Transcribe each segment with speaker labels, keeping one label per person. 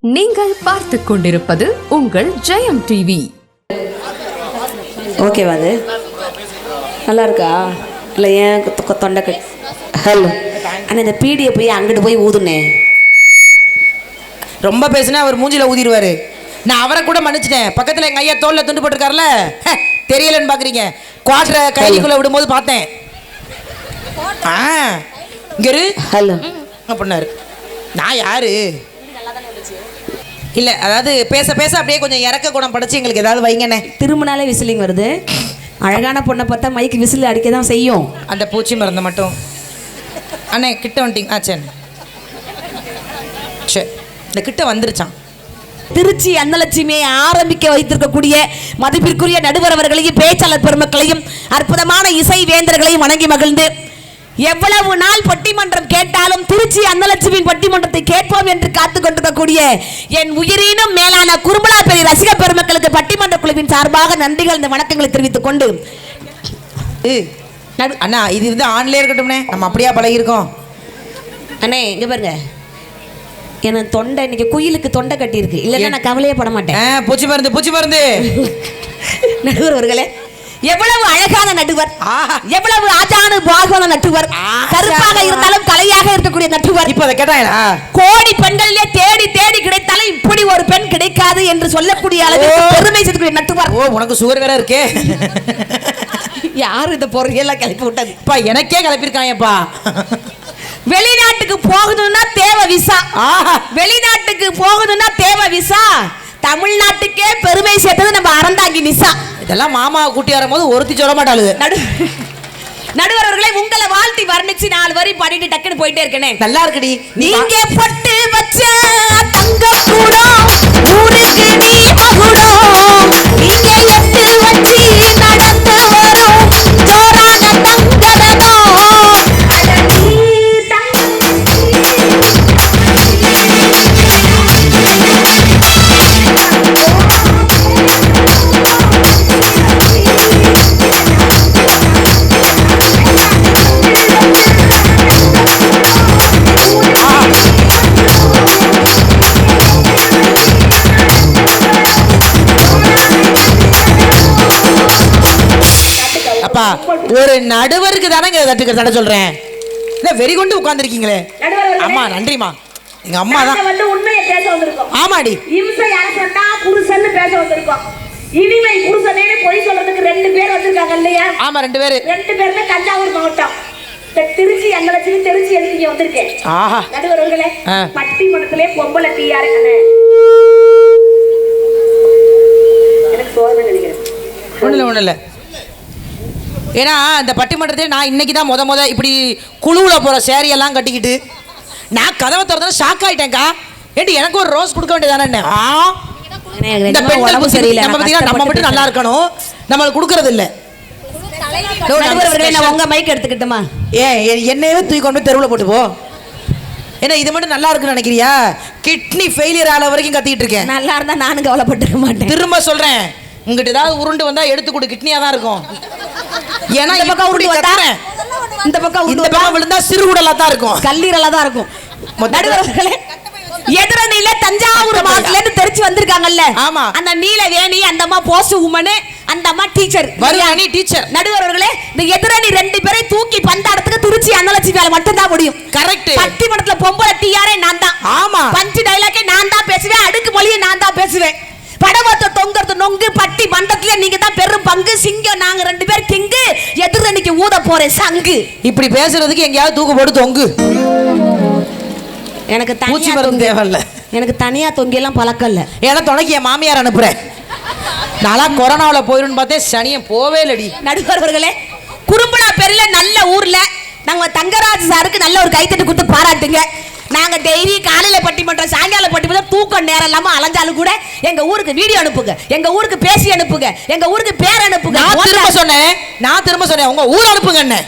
Speaker 1: நீங்கள் பார்த்து கொண்டிருப்பது உங்கள் ஜெயம் டிவி.
Speaker 2: ஓகேவா? அது நல்லா இருக்கா? இல்லை ஏன் தொண்டை ஹலோ ஆனால் இந்த பீடியை போய் அங்கிட்டு போய் ஊதுனே.
Speaker 3: ரொம்ப பேசுனா அவர் மூஞ்சில ஊதிடுவாரு. நான் அவரை கூட மன்னிச்சிட்டேன். பக்கத்தில் எங்கள் ஐயா தோல்ல துண்டு போட்டிருக்காருல, தெரியலன்னு பார்க்குறீங்க. குவாட்டரை கைக்குள்ளே விடும்போது பார்த்தேன். இங்கே
Speaker 2: ஹலோ
Speaker 3: அப்படின்னாரு. நான் யாரு இல்லை, அதாவது பேச பேச அப்படியே கொஞ்சம் இறக்க குணம் படைச்சு எங்களுக்கு ஏதாவது வைங்கண்ணே.
Speaker 2: திரும்பினாலே விசிலிங் வருது. அழகான பொண்ணை பார்த்தா மைக்கு விசில் அடிக்க தான் செய்யும்.
Speaker 3: அந்த பூச்சி மருந்தை மட்டும் அண்ணே கிட்ட வந்துட்டீங்க. சரி சரி, இந்த கிட்ட வந்துருச்சான்.
Speaker 2: திருச்சி அன்னலட்சுமியை ஆரம்பிக்க வைத்திருக்கக்கூடிய மதிப்பிற்குரிய நடுவர் அவர்களையும் பேச்சாளர் பெருமக்களையும் அற்புதமான இசை வேந்தர்களையும் வணங்கி மகிழ்ந்து, எவ்வளவு நாள் பட்டிமன்றம் கேட்டாலும் திருச்சி அன்னலட்சுமியின் பட்டிமன்றத்தை கேட்போம் என்று காத்துக் கொண்டிருக்கக்கூடிய என் உயிரினும் மேலான குறும்பலா பெரிய ரசிக பெருமக்களுக்கு பட்டிமன்ற குழுவின் சார்பாக நன்றிகள், இந்த வணக்கங்களை தெரிவித்துக் கொண்டு,
Speaker 3: அண்ணா இது வந்து ஆன்லேயே இருக்கட்டும்னே, நம்ம அப்படியா பழகிருக்கோம்.
Speaker 2: அண்ணே இங்க பாருங்க, எனக்கு தொண்டை இன்னைக்கு குயிலுக்கு தொண்டை கட்டி இருக்கு. இல்லைன்னா நான் கவலையே பட மாட்டேன்.
Speaker 3: பூச்சி மருந்து பூச்சி மருந்து.
Speaker 2: நடுவர் அவர்களே, எவ்வளவு அழகான நடுவர், எவ்வளவு ஆஜானு பாகவன நடுவர், கருப்பாக இருந்தாலும் கலையாக இருக்கக்கூடிய நடுவர்.
Speaker 3: இப்ப அதை கேட்டாங்களா?
Speaker 2: கோடி பெண்களிலே தேடி தேடி கிடைத்தாலும் இப்படி ஒரு பெண் கிடைக்காது என்று சொல்லக்கூடிய அளவுக்கு பெருமை சேர்க்கக்கூடிய நடுவர்.
Speaker 3: ஓ, உனக்கு சுகர் வேற இருக்கே.
Speaker 2: யாரு இந்த பொருளையெல்லாம் கிளப்பி விட்டது?
Speaker 3: இப்ப எனக்கே கிளப்பிருக்காங்கப்பா.
Speaker 2: வெளிநாட்டுக்கு போகணும்னா தேவை விசா. வெளிநாட்டுக்கு போகணும்னா தேவை விசா. தமிழ்நாட்டுக்கே பெருமை சேர்த்தது நம்ம அறந்தாங்கி நிசா.
Speaker 3: இதெல்லாம் மாமா கூட்டி வரும்போது ஒருத்தி சொல்ல மாட்டாளுங்க.
Speaker 2: நடுவர் அவர்களே, உங்களை வாழ்த்தி வர்ணிச்சு 4 வரி பாடிட்டு டக்குன்னு போயிட்டே இருக்கனே.
Speaker 3: நல்லா இருக்குடி.
Speaker 2: நீங்க பட்டு வச்ச தங்க கூடம் ஊருக்கு நீ மகுடம், நீங்க எட்டு வச்சி நடந்து வரும் ஜோரான தங்கரதோ.
Speaker 3: அப்பா, ஒரு நடுவருக்கு தானே தட்ட சொல்றேன். இல்ல வெறி கொண்டு உட்கார்ந்துருக்கீங்களே. அம்மா நன்றிமா. எங்க அம்மா தான்
Speaker 4: வந்து உண்மையை பேச வந்திருக்கோம்.
Speaker 3: ஆமாடி.
Speaker 4: இம்சை அரசன்னா புருஷன்னு பேச வந்திருக்கோம். இனிமை புருஷனே பொய் சொல்றதுக்கு 2 பேர் வந்திருக்காங்க இல்லையா?
Speaker 3: ஆமா, 2 பேரு.
Speaker 4: 2 பேருமே தஞ்சாவூர் மாவட்டம். திருச்சி அன்னலட்சுமி திருச்சி எழுதிங்க வந்திருக்கேன். நடுவர்களே, பட்டிமன்றத்திலே பொம்பளை டிஆர் எனக்கு சோதனை நினைக்கிறேன்.
Speaker 3: ஒண்ணு இல்ல. ஏன்னா இந்த பட்டிமன்றத்தை நான் இன்னைக்கு தான் முத இப்படி குழுவில் போகிற சேரியெல்லாம் கட்டிக்கிட்டு நான் கதவை திறந்தா ஷாக் ஆகிட்டேன்க்கா. ஏன்டி எனக்கு ஒரு ரோஸ் கொடுக்க வேண்டியதானே? இந்த பெண்கள் சரியில்லை, நம்ம மட்டும் நல்லா இருக்கணும், நம்மளுக்கு கொடுக்கறது இல்லை.
Speaker 2: உங்க மைக் எடுத்துக்கிட்டுமா?
Speaker 3: என்னையவே தூக்கி கொண்டு தெருவில் போட்டு போ. ஏன்னா இது மட்டும் நல்லா இருக்குன்னு நினைக்கிறியா? கிட்னி ஃபெயிலியர் ஆன வரைக்கும் கத்திக்கிட்டு இருக்கேன்.
Speaker 2: நல்லா இருந்தா நானும் கவலைப்பட்டுக்க மாட்டேன்.
Speaker 3: திரும்ப சொல்றேன், உங்ககிட்ட ஏதாவது உருண்டு வந்தா எடுத்து கொடு, கிட்னியா தான் இருக்கும். ஏன்னா இந்த பக்கம் உருண்டு வந்தா
Speaker 2: இந்த பக்கம்
Speaker 3: விழுந்தா சிறுகுடலா தான் இருக்கும்,
Speaker 2: கல்லீரலா தான் இருக்கும். நடுவர்களே, எதிரணியில தஞ்சாவூர் மாவட்டத்துல இருந்து தெரிச்சு வந்திருக்காங்கல்ல.
Speaker 3: ஆமா,
Speaker 2: அந்த நீலவேணி, அந்த அம்மா போஸ்ட் உமன், அந்த அம்மா டீச்சர்,
Speaker 3: வருவானி டீச்சர்.
Speaker 2: நடுவர்களே, இந்த எதிரணி 2 பேரை தூக்கி பந்தாடத்துக்கு திருச்சி அன்னலட்சுமி வேலை மட்டும் தான் முடியும்.
Speaker 3: கரெக்ட்.
Speaker 2: பட்டிமன்றத்துல பொம்பளை டிஆரே நான் தான்.
Speaker 3: ஆமா,
Speaker 2: பஞ்சு டைலாக்கே நான் தான் பேசுவேன், அடுக்கு மொழியை நான் தான் பேசுவேன். படவத்தை தொங்கறது நொங்கு, பட்டி பண்டத்துல நீங்க தான் பெரும் பங்கு, சிங்கம் நாங்க 2 பேர் கிங்கு, எதிரணிக்கு ஊத போறேன் சங்கு.
Speaker 3: இப்படி பேசுறதுக்கு எங்கயாவது தூக்கு போட்டு தொங்கு.
Speaker 2: எனக்கு
Speaker 3: பூச்சி மருந்து தேவையில்ல.
Speaker 2: எனக்கு தனியா தொங்கியெல்லாம் பழக்கம் இல்லை.
Speaker 3: ஏன்னா துணைக்கு என் மாமியார் அனுப்புறேன். நான்லாம் கொரோனாவில் போயிடுன்னு பார்த்தேன், சனியை போவே இல்லடி.
Speaker 2: நடுவர்களே, குறும்பலா பேர்ல நல்ல ஊர்ல நாங்க தங்கராஜ் சாருக்கு நல்ல ஒரு கைத்தட்டு கொடுத்து பாராட்டுங்க. நாங்க டெய்லி காலையில பட்டிமன்றம், சாயங்கால பட்டிமன்றம், தூக்கம் நேரம் இல்லாம அலைஞ்சாலும் கூட எங்க ஊருக்கு வீடியோ அனுப்புங்க, எங்க ஊருக்கு பேசி அனுப்புங்க, எங்க ஊருக்கு பேர் அனுப்புங்க.
Speaker 3: நான் திரும்ப சொன்னேன் உங்க ஊர் அனுப்புங்க. என்ன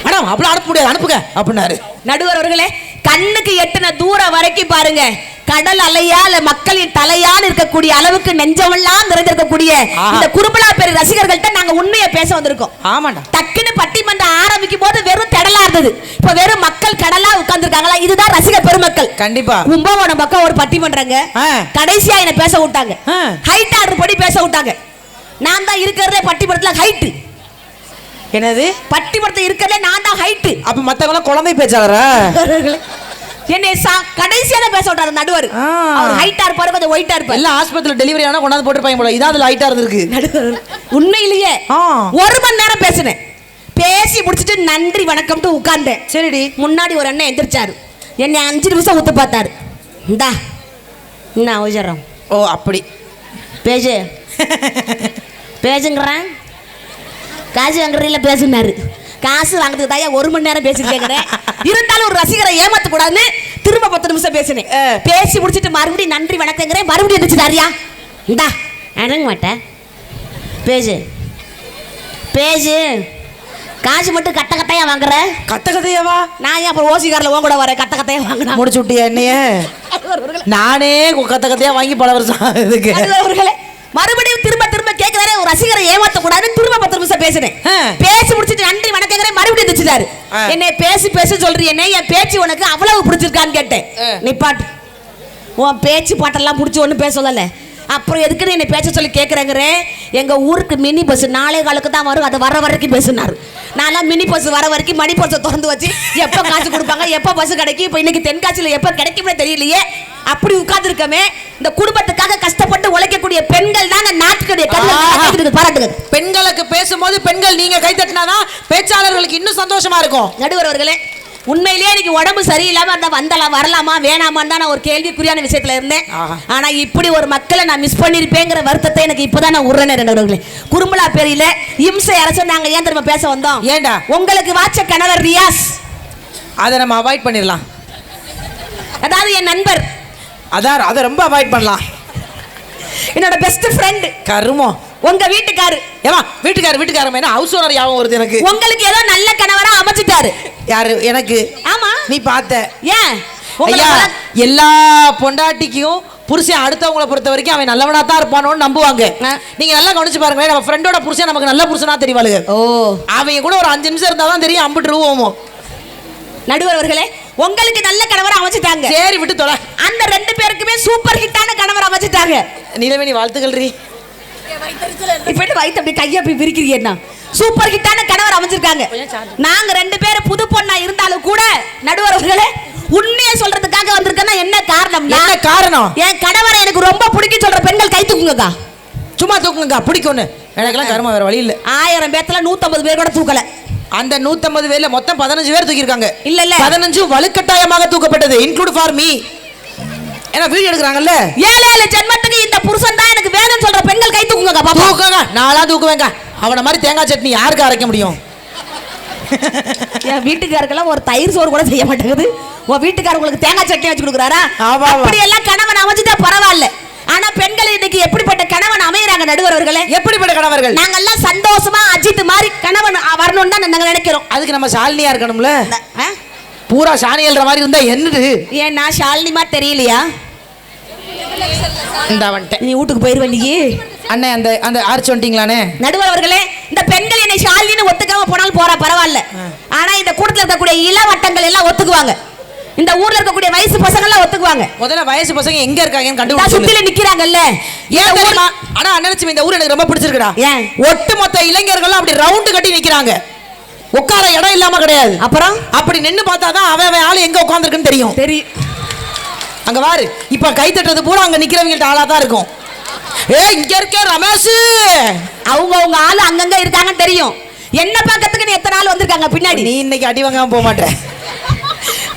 Speaker 3: மேடம் அப்படி அனுப்ப முடியாது, அனுப்புங்க அப்படின்னாரு.
Speaker 2: நடுவர் அவர்களே, கண்ணுக்கு எட்டின தூரம் வரைக்கும் பாருங்க, கடல் அலையா இல்ல மக்களின் தலையால் இருக்கக்கூடிய அளவுக்கு நெஞ்சமெல்லாம் நிறைந்திருக்கக்கூடிய இந்த குறும்பலா பெரிய ரசிகர்கள்ட்ட நாங்க உண்மையை பேச வந்திருக்கோம்.
Speaker 3: ஆமாண்டா.
Speaker 2: டக்குன்னு பட்டிமன்றம் ஆரம்பிக்கும் போது வெறும் திடலா இருந்தது, இப்ப வெறும் மக்கள் கடலா உட்கார்ந்துருக்காங்களா, இதுதான் ரசிக பெருமக்கள்.
Speaker 3: கண்டிப்பா.
Speaker 2: கும்பகோணம் பக்கம் ஒரு பட்டிமன்றங்க, கடைசியா என்ன பேச விட்டாங்க, ஹைட் ஆர்டர் படி பேச விட்டாங்க. நான் தான் இருக்கிறதே பட்டிமன்றத்துல ஹைட்.
Speaker 3: என்னது
Speaker 2: பட்டிமன்றத்துல இருக்கிறதே நான் தான் ஹைட்.
Speaker 3: அப்ப மத்தவங்க குழந்தை பேச்சாளரா?
Speaker 2: என்ன கடைசியா பேச விட்டாரு நடுவர். அவர் ஹைட்டா இருப்பாரு, கொஞ்சம் ஒயிட்டா இருப்பாரு.
Speaker 3: எல்லாம் ஆஸ்பத்திரியில டெலிவரி ஆனா கொண்டாந்து போட்டுருப்பாங்க போல. இதான் அதுல ஹைட்டா இருந்திருக்கு.
Speaker 2: நடுவர் உண்மையிலேயே 1 மணி நேரம் பேசினேன். பேசி முடிச்சிட்டு நன்றி வணக்கம்ட்டு உட்கார்ந்தேன். சரிடி. முன்னாடி ஒரு அண்ணன் எந்திரிச்சாரு, என்னை 5 நிமிஷம் ஊத்து பார்த்தாரு. இந்தா என்ன அவசரம்?
Speaker 3: ஓ அப்படி
Speaker 2: பேசு பேசுங்கிறேன், காசு வாங்குறீங்கள பேசுனாரு. காசு வாங்குறதுக்கு தான் 1 மணி நேரம் பேசிருக்கேன். இருந்தாலும் ஒரு ரசிகரை ஏமாத்த கூடாதுன்னு திரும்ப 10 நிமிஷம் பேசினேன். பேசி முடிச்சிட்டு மறுபடியும் நன்றி வணக்கங்கிறேன். மறுபடியும் எந்திரிச்சுதாரியா, இந்தா அடங்க மாட்டேன், பேசு பேசு, காசு மட்டும் கட்ட கட்டையா வாங்குற. கட்ட கட்டையாவா? நான் ஏன் அப்புறம் ஓசிகாரில் உன் கூட வரேன், கட்ட கட்டையா வாங்கினா
Speaker 3: முடிச்சு விட்டியா என்னைய? நானே கட்ட கட்டையா வாங்கி பல வருஷம் இதுக்கு.
Speaker 2: மறுபடியும் திரும்ப திரும்ப கேட்கிறாரே, ஒரு ரசிகரை ஏமாத்த கூடாது. திரும்ப 10 நிமிஷம் பேசினேன். பேசி முடிச்சிட்டு நன்றி வணக்கங்கிறேன். மறுபடியும் எந்திரிச்சுதாரு. என்னை பேசி பேசி சொல்றீங்க, என் பேச்சு உனக்கு அவ்வளவு பிடிச்சிருக்கான்னு கேட்டேன். நீ பாட்டு உன் பேச்சு பாட்டெல்லாம் பிடிச்சி ஒன்றும் பேச சொல்லல. அப்புறம் எதுக்குன்னு என்னை பேச சொல்லி கேட்குறேங்கிறேன். எங்கள் ஊருக்கு மினி பஸ் 4 காலுக்கு தான் வரும், அதை வர வரைக்கும் பேசினார். நான்லாம் மினி பஸ் வர வரைக்கும் மணி பஸ்ஸை திறந்து வச்சு எப்போ காசு கொடுப்பாங்க, எப்போ பஸ் கிடைக்கும், இப்போ இன்னைக்கு தென்காசியில் எப்போ கிடைக்குமே தெரியலையே. அப்படி உட்கார்ந்துருக்கமே. இந்த குடும்பத்துக்காக கஷ்டப்பட்டு உழைக்கக்கூடிய பெண்கள் தாங்க நாட்டுடைய பாராட்டுங்க.
Speaker 3: பெண்களுக்கு பேசும்போது பெண்கள் நீங்க கை தட்டினாதான் பேச்சாளர்களுக்கு இன்னும் சந்தோஷமா இருக்கும்.
Speaker 2: நடுவர் அவர்களே, உண்மையிலேயே எனக்கு உடம்பு சரியில்லாம இருந்தா வந்தலாம் வரலாமா வேணாமான்னு தான் நான் ஒரு கேள்விக்குறியான விஷயத்துல இருந்தேன். ஆனா இப்படி ஒரு மக்களை நான் மிஸ் பண்ணிருப்பேங்கிற வருத்தத்தை எனக்கு இப்பதான் நான் உடனே குறும்பலா பேரில இம்சை அரசு நாங்க ஏன் திரும்ப பேச வந்தோம்?
Speaker 3: ஏண்டா
Speaker 2: உங்களுக்கு வாட்ச கணவர் ரியாஸ்,
Speaker 3: அதை நம்ம அவாய்ட் பண்ணிடலாம்.
Speaker 2: அதாவது என் நண்பர்,
Speaker 3: அதான் அதை ரொம்ப அவாய்ட் பண்ணலாம்.
Speaker 2: என்னோட பெஸ்ட் ஃப்ரெண்ட்
Speaker 3: கருமோ
Speaker 2: உங்க வீட்டுக்காரு.
Speaker 3: ஏமா வீட்டுக்காரமா என்ன ஹவுஸ் ஓனர் யாவும் வருது எனக்கு.
Speaker 2: உங்களுக்கு ஏதோ நல்ல கணவரா அமைச்சிட்டாரு.
Speaker 3: யாரு? எனக்கு.
Speaker 2: ஆமா
Speaker 3: நீ பார்த்த.
Speaker 2: ஏன்
Speaker 3: எல்லா பொண்டாட்டிக்கும் புருஷன் அடுத்தவங்களை பொறுத்த வரைக்கும் அவன் நல்லவனா தான் இருப்பானோன்னு நம்புவாங்க. நீங்க நல்லா கவனிச்சு பாருங்க, நம்ம ஃப்ரெண்டோட புருஷன் நமக்கு நல்ல புருஷனா தெரியவாளுங்க. ஓ அவங்க கூட ஒரு 5 நிமிஷம் இருந்தா தான் தெரியும் அம்பிட்டு ரூவோமோ.
Speaker 2: நடுவர் அவர்களே, உங்களுக்கு நல்ல கணவர் அமைச்சிட்டாங்க.
Speaker 3: சரி விட்டு தொலை.
Speaker 2: அந்த 2 பேருக்குமே சூப்பர் ஹிட்டான கணவர் அமைச்சிட்டாங்க.
Speaker 3: நீலவேணி வாழ்த்துக்கள் ரீ.
Speaker 2: இப்ப வயிற்று அப்படி கையை அப்படி விரிக்கிறீங்க. சூப்பர் ஹிட்டான கணவர் அமைச்சிருக்காங்க. நாங்க 2 பேரும் புது பொண்ணா இருந்தாலும் கூட நடுவர் அவர்களே, உண்மையை சொல்றதுக்காக வந்திருக்கேன்னா என்ன காரணம்?
Speaker 3: என்ன காரணம்?
Speaker 2: என் கணவரை எனக்கு ரொம்ப பிடிக்கும் சொல்ற பெண்கள் கை தூக்குங்கக்கா.
Speaker 3: சும்மா தூக்குங்கக்கா, பிடிக்கும்னு. எனக்கெல்லாம் கருமா வேற வழி இல்லை.
Speaker 2: 1000 பேர்த்துல 150 பேர் கூட தூக்கல.
Speaker 3: அந்த 150 பேர்ல மொத்தம் 15 பேர் தூக்கியிருக்காங்க.
Speaker 2: இல்ல
Speaker 3: 15 வலுக்கட்டாயமாக தூக்கப்பட்டது, இன்க்ளூட் ஃபார் மீ. ஏன்னா வீடியோ எடுக்கிறாங்கல்ல.
Speaker 2: 7 ஜென்மத்துக்கு இந்த புருஷன் தான் எனக்கு வேணும்னு சொல்ற பெண்கள் கை தூக்குங்கக்கா. பாப்பா
Speaker 3: தூக்குங்க. நாளா தூக்குவேங்க. அவனை மாதிரி தேங்காய் சட்னி யாருக்கு அரைக்க முடியும்?
Speaker 2: என் வீட்டுக்காரருக்கெல்லாம் ஒரு தயிர் சோறு கூட செய்ய மாட்டேங்குது. உன் வீட்டுக்காரர் உங்களுக்கு தேங்காய் சட்னி வச்சு கொடுக்குறாரா? அப்படி எல்லாம் கணவன் அமைச்சுட்டா பரவாயில்ல. ஆனா பெண்கள் இன்னைக்கு எப்படிப்பட்ட கணவன் அமையறாங்க நடுவர் அவர்களே?
Speaker 3: எப்படிப்பட்ட கணவர்கள்?
Speaker 2: நாங்க எல்லாம் சந்தோஷமா அஜித் மாதிரி கணவன் வரணும்னு தான் நாங்க நினைக்கிறோம்.
Speaker 3: அதுக்கு நம்ம ஷாலினியா இருக்கணும்ல. பூரா ஷானி எழுற மாதிரி இருந்தா என்னது?
Speaker 2: ஏன் நான் ஷாலினி மாதிரி தெரியலையா?
Speaker 3: இந்த வந்துட்டேன்.
Speaker 2: நீ வீட்டுக்கு போயிருவ நீ.
Speaker 3: அண்ணே அந்த அந்த ஆர்ச்சி வந்துட்டீங்களானே?
Speaker 2: நடுவர் அவர்களே, இந்த பெண்கள் என்னை ஷாலினின்னு ஒத்துக்காம போனாலும் போறா பரவாயில்ல. ஆனா இந்த கூட்டத்தில் இருக்கக்கூடிய இளவட்டங்கள் எல்லாம் ஒத்துக்குவாங்க. இந்த ஊர்ல இருக்கக்கூடிய வயசு பசங்க எல்லாம் ஒத்துக்குவாங்க.
Speaker 3: முதல்ல வயசு பசங்க எங்க இருக்காங்கன்னு கண்டுபிடிச்சு
Speaker 2: சுத்தில நிக்கிறாங்கல்ல.
Speaker 3: ஏன் தெரியுமா? ஆனா அண்ணனச்சி இந்த ஊர் எனக்கு ரொம்ப பிடிச்சிருக்குடா. ஏன்? ஒட்டுமொத்த இளைஞர்களும் அப்படி ரவுண்டு கட்டி நிக்கிறாங்க. உட்கார இடம் இல்லாம கிடையாது. அப்புறம் அப்படி நின்னு பார்த்தாதான் அவன் ஆளு எங்க உட்கார்ந்துருக்குன்னு தெரியும். தெரியும். அங்க பாரு, இப்ப கை தட்டுறது பூரா அங்க நிக்கிறவங்கள்ட்ட ஆளா தான் இருக்கும். இங்க இருக்க ரமேஷ்,
Speaker 2: அவங்க ஆளு அங்கங்க இருக்காங்கன்னு தெரியும். என்ன பக்கத்துக்கு நீ எத்தனை ஆள் வந்திருக்காங்க பின்னாடி?
Speaker 3: நீ இன்னைக்கு அடி வாங்காம போக மாட்டேன்.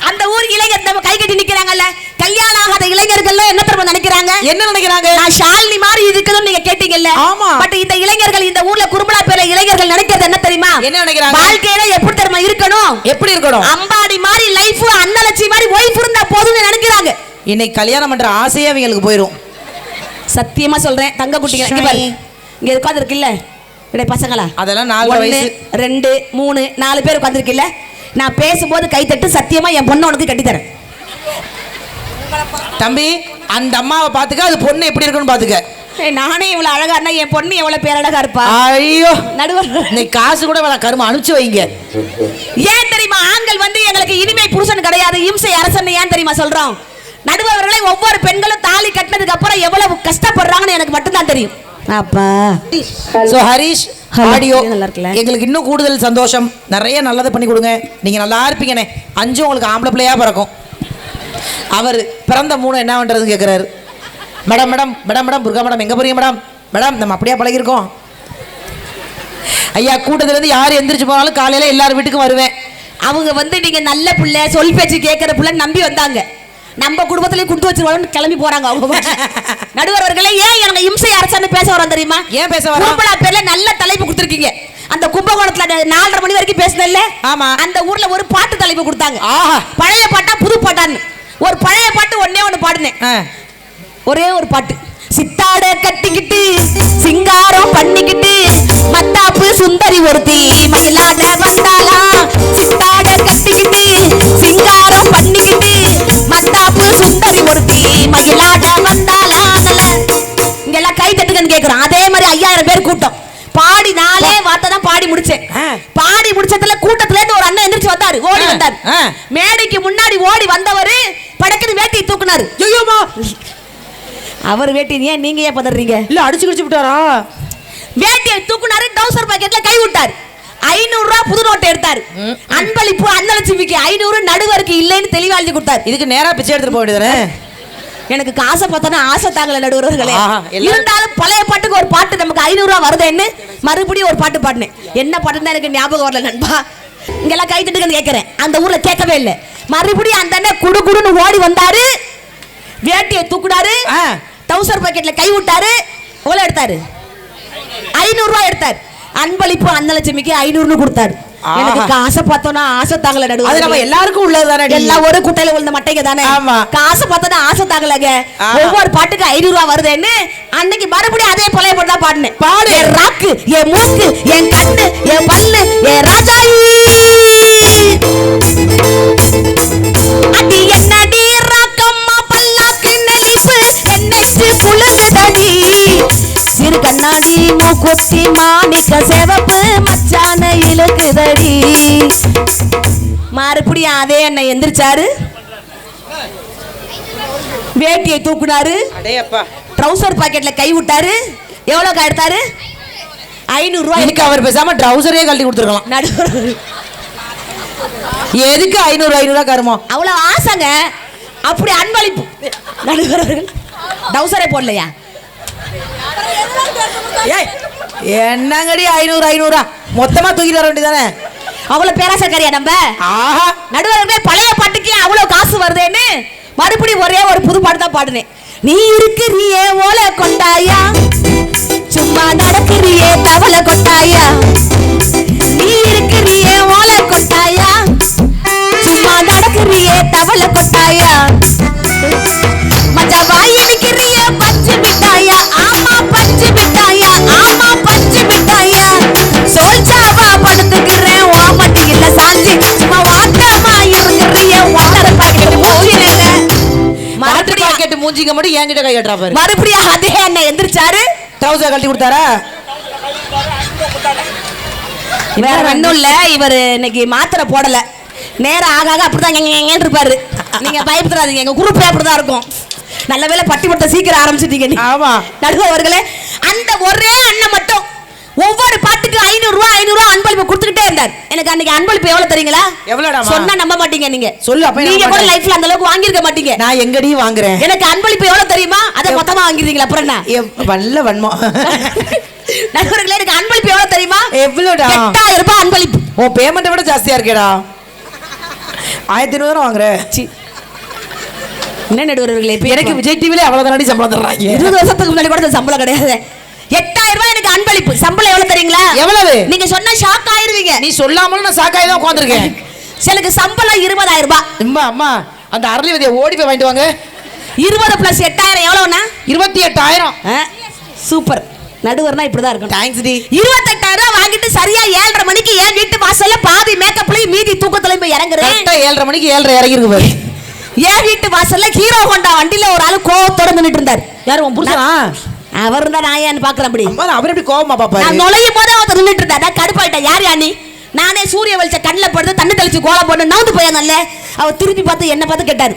Speaker 2: அந்த ஊர் இளைஞர் நம்ம கை கட்டி நிக்கிறாங்கல்ல, கல்யாணம் ஆகாத இளைஞர்கள் என்ன தெரியுமா நினைக்கிறாங்க?
Speaker 3: என்ன நினைக்கிறாங்க?
Speaker 2: நான் ஷாலினி மாதிரி இருக்குதுன்னு நீங்க கேட்டீங்கல்ல.
Speaker 3: ஆமா.
Speaker 2: பட் இந்த இளைஞர்கள், இந்த ஊர்ல குறும்பலா பேர இளைஞர்கள் நினைக்கிறது என்ன தெரியுமா?
Speaker 3: என்ன நினைக்கிறாங்க?
Speaker 2: வாழ்க்கையில எப்படி தெரியுமா இருக்கணும்?
Speaker 3: எப்படி இருக்கணும்?
Speaker 2: அம்பாடி மாதிரி லைஃப், அன்னலட்சுமி மாதிரி ஒய்ஃப் இருந்தா போதும்னு நினைக்கிறாங்க.
Speaker 3: இன்னைக்கு கல்யாணம் பண்ற ஆசையே அவங்களுக்கு போயிடும்.
Speaker 2: சத்தியமா சொல்றேன். தங்க குட்டிங்க இங்க உட்கார்ந்து இருக்குல்ல, இடை பசங்களா,
Speaker 3: அதெல்லாம் 4 வயசு
Speaker 2: 2 3 4 பேர் உட்கார்ந்துருக்குல்ல. நான் பேசும்போது கை தட்டு, சத்தியமா என் பொண்ணு உனக்கு கட்டித்தரேன்.
Speaker 3: தம்பி, அந்த அம்மாவை பாத்துக்க, அது பொண்ணு எப்படி இருக்குன்னு பாத்துக்க.
Speaker 2: நானே இவ்வளவு அழகா இருந்தா என் பொண்ணு எவ்வளவு பேரழகா இருப்பா.
Speaker 3: ஐயோ
Speaker 2: நடுவர்
Speaker 3: நீ காசு கூட வேணாம், கரும அனுப்பிச்சு வைங்க.
Speaker 2: ஏன் தெரியுமா ஆண்கள் வந்து எங்களுக்கு இனிமை புருஷன் கிடையாது, இம்சை அரசன் ஏன் தெரியுமா சொல்றோம்? நடுவர்களை ஒவ்வொரு பெண்களும் தாலி கட்டினதுக்கு அப்புறம் எவ்வளவு கஷ்டப்படுறாங்கன்னு எனக்கு மட்டும்தான் தெரியும். அப்பா
Speaker 3: சோ ஹரிஷ் ஆடியோ
Speaker 2: நல்லா இருக்குல்ல?
Speaker 3: எங்களுக்கு இன்னும் கூடுதல் சந்தோஷம். நிறைய நல்லதை பண்ணி கொடுங்க, நீங்க நல்லா இருப்பீங்கண்ணே. 5 உங்களுக்கு ஆம்பளை பிள்ளையா பிறக்கும். அவர் பிறந்த 3 என்ன பண்றதுன்னு கேட்கிறாரு. Madam madam madam madam burqa madam எங்க போறீங்க மேடம்? மேடம் நம்ம அப்படியே பழகிருக்கோம் ஐயா. கூட்டத்திலேருந்து யார் எந்திரிச்சு போனாலும் காலையில எல்லாரும் வீட்டுக்கும் வருவேன்.
Speaker 2: அவங்க வந்து நீங்க நல்ல பிள்ளை சொல் பேச்சு கேட்கிற பிள்ளை நம்பி வந்தாங்க. நம்ம குடும்பத்திலேயே குண்டு வச்சிருவாங்க கிளம்பி போறாங்க அவங்க. நடுவர்களே ஏன் எனக்கு இம்சை அரசன்னு பேச வரோம் தெரியுமா?
Speaker 3: ஏன் பேச வரோம்?
Speaker 2: கும்பலா பேர்ல நல்ல தலைப்பு கொடுத்துருக்கீங்க. அந்த கும்பகோணத்துல 4:30 மணி வரைக்கும் பேசினல்ல,
Speaker 3: ஆமா.
Speaker 2: அந்த ஊர்ல ஒரு பாட்டு தலைப்பு கொடுத்தாங்க.
Speaker 3: ஆஹா.
Speaker 2: பழைய பாட்டா புது பாட்டான்னு ஒரு பழைய பாட்டு ஒண்ணு பாடுனேன். ஒரே ஒரு பாட்டு. சித்தாட கட்டிக்கிட்டு சிங்காரம் பண்ணிக்கிட்டு மத்தாப்பு சுந்தரி ஒருத்தி மயிலாட வந்தாளா. சித்தாட கட்டிக்கிட்டு சிங்காரம் பண்ணிக்கிட்டு மத்தாப்பு சுந்தரி ஒருத்தி மயிலாட வந்தாளா. இங்கெல்லாம் கை தட்டுங்கன்னு கேக்குறோம். அதே மாதிரி 5000 பேர் கூட்டம். பாடி 4 வார்த்தை தான் பாடி முடிச்சேன். பாடி முடிச்சதுல கூட்டத்துல இருந்து ஒரு அண்ணன் எந்திரிச்சு வந்தாரு, ஓடி வந்தாரு. மேடைக்கு முன்னாடி ஓடி வந்தவரு படக்குன்னு வேட்டியை தூக்குனாரு. ஐயோமா, அவர் வேட்டி ஏன் நீங்க ஏன் பதறீங்க?
Speaker 3: இல்ல அடிச்சு கிடிச்சு விட்டாரா?
Speaker 2: வேட்டியை தூக்குனாரு, டவுசர் பாக்கெட்ல கை விட்டாரு. 500 ரூபாய் புது நோட்டை எடுத்தாரு. அன்பளிப்பு அன்னலட்சுமிக்கு 500, நடுவருக்கு இல்லைன்னு தெளிவா எழுதி கொடுத்தாரு.
Speaker 3: இதுக்கு நேரா பிச்சை எடுத்துட்டு போக வேண்டியதானே?
Speaker 2: எனக்கு காசை பார்த்தா ஆசை தாங்கல நடுவர்களே. இருந்தாலும் பழைய பாட்டுக்கு ஒரு பாட்டு நமக்கு 500 ரூபாய் வருதுன்னு மறுபடியும் ஒரு பாட்டு பாடினேன். என்ன பாட்டுன்னு எனக்கு ஞாபகம் வரல நண்பா. இங்கெல்லாம் கை தட்டுங்கன்னு கேட்கிறேன். அந்த ஊர்ல கேட்கவே இல்லை. மறுபடியும் அந்த அண்ணன் குடுன்னு ஓடி வந்தாரு, வேட்டியை தூக்குனாரு, டவுசர் பாக்கெட்ல கை விட்டாரு. எவ்வளவு எடுத்தாரு? 500 ரூபாய் எடுத்தாரு. அன்பளிப்பு அன்னலட்சுமிக்கு 500ன்னு கொடுத்தாரு. எனக்கு காசை பார்த்தோன்னா ஆசை தாங்கல நடுவு. அது நம்ம எல்லாருக்கும் உள்ளதுதானே, எல்லாம் ஒரு குட்டையில விழுந்த மட்டைங்க தானே. காசை பார்த்தோன்னா ஆசை தாங்கலங்க. ஒவ்வொரு பாட்டுக்கு 500 ரூபாய் வருதுன்னு அன்னைக்கு மறுபடியும் அதே பழைய பாட்டு தான் பாடினேன். பாடு. என் ராக்கு, என் மூக்கு, என் கண்ணு, என் பல்லு, என் ராஜாயி அடி என்னடி ராக்கம்மா பல்லாக்கு நெளிப்பு என்னச்சு புழுகுதடி. சிறு கண்ணாடி மூக்குத்தி மாணிக்க செவப்பு மச்சான இழுக்குதடி. மறுபடியும் அதே அண்ணன் எந்திரிச்சாரு, வேட்டியை தூக்குனாரு, ட்ரவுசர் பாக்கெட்ல கை விட்டாரு. எவ்வளவு எடுத்தாரு? 500 ரூபாய்.
Speaker 3: எனக்கு அவர் பேசாம ட்ரவுசரே கழட்டி கொடுத்துருக்கலாம்.
Speaker 2: நடுவர்
Speaker 3: எதுக்கு 500 கருமோ?
Speaker 2: அவ்வளவு ஆசைங்க. அப்படி அன்பளிப்பு. நடுவர்கள் டவுசரே போடலையா?
Speaker 3: என்னங்கடி 500 மொத்தமா தூக்கிட்டு வர வேண்டியதானே?
Speaker 2: அவ்வளவு பேராசக்காரியா நம்ம?
Speaker 3: ஆஹா.
Speaker 2: நடுவர்களே பழைய பாட்டுக்கு அவ்வளவு காசு வருதுன்னு மறுபடியும் ஒரே ஒரு புது பாட்டு தான் பாடுனேன். நீ இருக்கிறியே ஓலை கொண்டாயா, சும்மா நடக்கிறியே தவளை கொட்டாயா. நீ இருக்கிறியே ஓலை கொட்டாயா, சும்மா நடக்கிறியே தவளை கொட்டாயா. மஜா வாய் இருக்கிறியே பஞ்சு மிட்டாயா. ஆமா பஞ்சு மிட்டாயா, ஆமா பஞ்சு மிட்டாயா. சோல்ஜாவா படுத்துக்கிறேன் ஓமட்டி இல்ல சாஞ்சி, சும்மா வாட்டமா இருக்கிறியே வாட்டர் பாக்கெட் மூஞ்சில.
Speaker 3: பாக்கெட் மூஞ்சிங்க மட்டும் என்கிட்ட கை கட்டுறா பாரு.
Speaker 2: மறுபடியும் அதே அண்ணன் எந்திரிச்சாரு,
Speaker 3: ட்ரவுசர் கழட்டி கொடுத்தாரா?
Speaker 2: வேற ஒண்ணும் இல்ல, இவர் இன்னைக்கு மாத்திரை போடல. நேரம் ஆக ஆக அப்படிதான் இருப்பாரு. நீங்க பயப்படாதீங்க, எங்க குரூப் அப்படிதான் இருக்கும். நல்ல வேளை பட்டிமன்றத்தை சீக்கிரம் ஆரம்பிச்சிட்டீங்க.
Speaker 3: ஆமா
Speaker 2: நடுவர்களே, அந்த ஒரே அண்ணன் மட்டும் ஒவ்வொரு பாட்டுக்கு 500 ரூபாய் அன்பளிப்பு கொடுத்துக்கிட்டே இருந்தார். எனக்கு அன்னைக்கு அன்பளிப்பு எவ்வளவு தெரியுங்களா?
Speaker 3: எவ்வளவுடா?
Speaker 2: சொன்னா நம்ப மாட்டீங்க. நீங்க
Speaker 3: சொல்லு. அப்ப
Speaker 2: நீங்க கூட லைஃப்ல அந்த அளவுக்கு வாங்கி இருக்க மாட்டீங்க.
Speaker 3: நான் எங்கடி வாங்குறேன்?
Speaker 2: எனக்கு அன்பளிப்பு எவ்வளவு தெரியுமா? அத மொத்தமா வாங்கிருக்கீங்களா? அப்புறம் என்ன
Speaker 3: வல்ல வன்மோ.
Speaker 2: நடுவர்களே, எனக்கு அன்பளிப்பு எவ்வளவு தெரியுமா?
Speaker 3: எவ்வளவுடா?
Speaker 2: 8000 ரூபாய் அன்பளிப்பு.
Speaker 3: ஓ பேமெண்ட் விட ஜாஸ்தியா இருக்கேடா. 1500 வாங்குறேன்.
Speaker 2: என்ன நடுவர்களே,
Speaker 3: எனக்கு விஜய் டிவில அவ்வளவு தானடி சம்பளம் தர்றாங்க.
Speaker 2: 20 வருஷத்துக்கு முன்னாடி கூட சம்பளம் கிடையாது. 8000 ரூபாய் எனக்கு அன்பளிப்பு. சம்பளம் எவ்வளவு தெரியுங்களா?
Speaker 3: எவ்வளவு?
Speaker 2: நீங்க சொன்னா ஷாக் ஆயிருவீங்க.
Speaker 3: நீ சொல்லாமலும் நான் ஷாக் ஆயி தான் உட்கார்ந்திருக்கேன்.
Speaker 2: எனக்கு சம்பளம் 20000 ரூபாய்.
Speaker 3: அம்மா அந்த அரளிவதியை ஓடி போய் வாங்கிட்டு வாங்க.
Speaker 2: 20 + 8000 எவ்வளவுனா?
Speaker 3: 28000.
Speaker 2: சூப்பர். நடுவர்னா இப்படிதான் இருக்கும்.
Speaker 3: Thanks D.
Speaker 2: 28000 ரூபாய் வாங்கிட்டு சரியா 7:30 மணிக்கு என் வீட்டு வாசல்ல பாதி மேக்கப்லயும் மீதி தூக்கத்துலயும் போய் இறங்குறேன்.
Speaker 3: கரெக்ட்டா 7:30 மணிக்கு 7:30 இறங்கி இருக்கு பாரு.
Speaker 2: என் வீட்டு வாசல்ல ஹீரோ ஹோண்டா வண்டியில ஒரு ஆளு கோவத்தோட நின்னுட்டு இருந்தார்.
Speaker 3: யாரு? உன் புருஷனா?
Speaker 2: அவர் தான் நான் ஏன்னு பாக்குறேன். அப்படி
Speaker 3: அவர் எப்படி கோவமா பாப்பாரு?
Speaker 2: நான் நுழையும் போதே அவன் நின்றுட்டு இருந்தா கடுப்பாயிட்டேன். யார் யானி? நானே சூரிய வெளிச்ச கண்ணில் படுத்து தண்ணி தெளிச்சு கோலம் போட்டு நவுந்து போயாங்கல்ல. அவர் திருப்பி பார்த்து என்ன பார்த்து கேட்டாரு.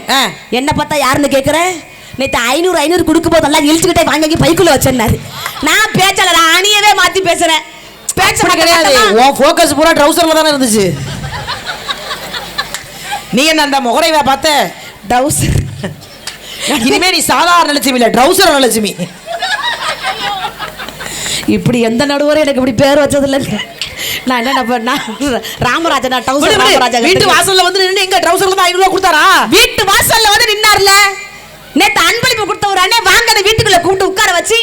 Speaker 2: என்ன பார்த்தா யாருன்னு கேட்குறேன். நேற்று 500 கொடுக்கும் போது எல்லாம் இழிச்சுக்கிட்டே வாங்கி பைக்குள்ள வச்சிருந்தாரு. நான் பேச்சாளர் அணியவே மாத்தி பேசுறேன். பேச்ச
Speaker 3: கிடையாது, உன் ஃபோக்கஸ் பூரா ட்ரவுசர்ல தானே இருந்துச்சு. நீ என்ன அந்த முகரைவா பார்த்த?
Speaker 2: ட்ரவுசர்.
Speaker 3: இனிமே நீ சாதாரண லட்சுமி இல்ல, ட்ரவுசர் லட்சுமி.
Speaker 2: இப்படி எந்த நடுவரும் எனக்கு இப்படி பேர் வச்சது இல்லைங்க. நான் என்ன ராமராஜன் ராமராஜன்
Speaker 3: வீட்டு வாசல்ல வந்து நின்று எங்க ட்ரவுசர்ல தான் 500 ரூபாய் கொடுத்தாரா?
Speaker 2: வீட்டு வாசல்ல வந்து நின்னார்ல. நேத்து அன்பளிப்பு கொடுத்த ஒரு அண்ணே வாங்கன வீட்டுக்குள்ள கூப்பிட்டு உட்கார வச்சு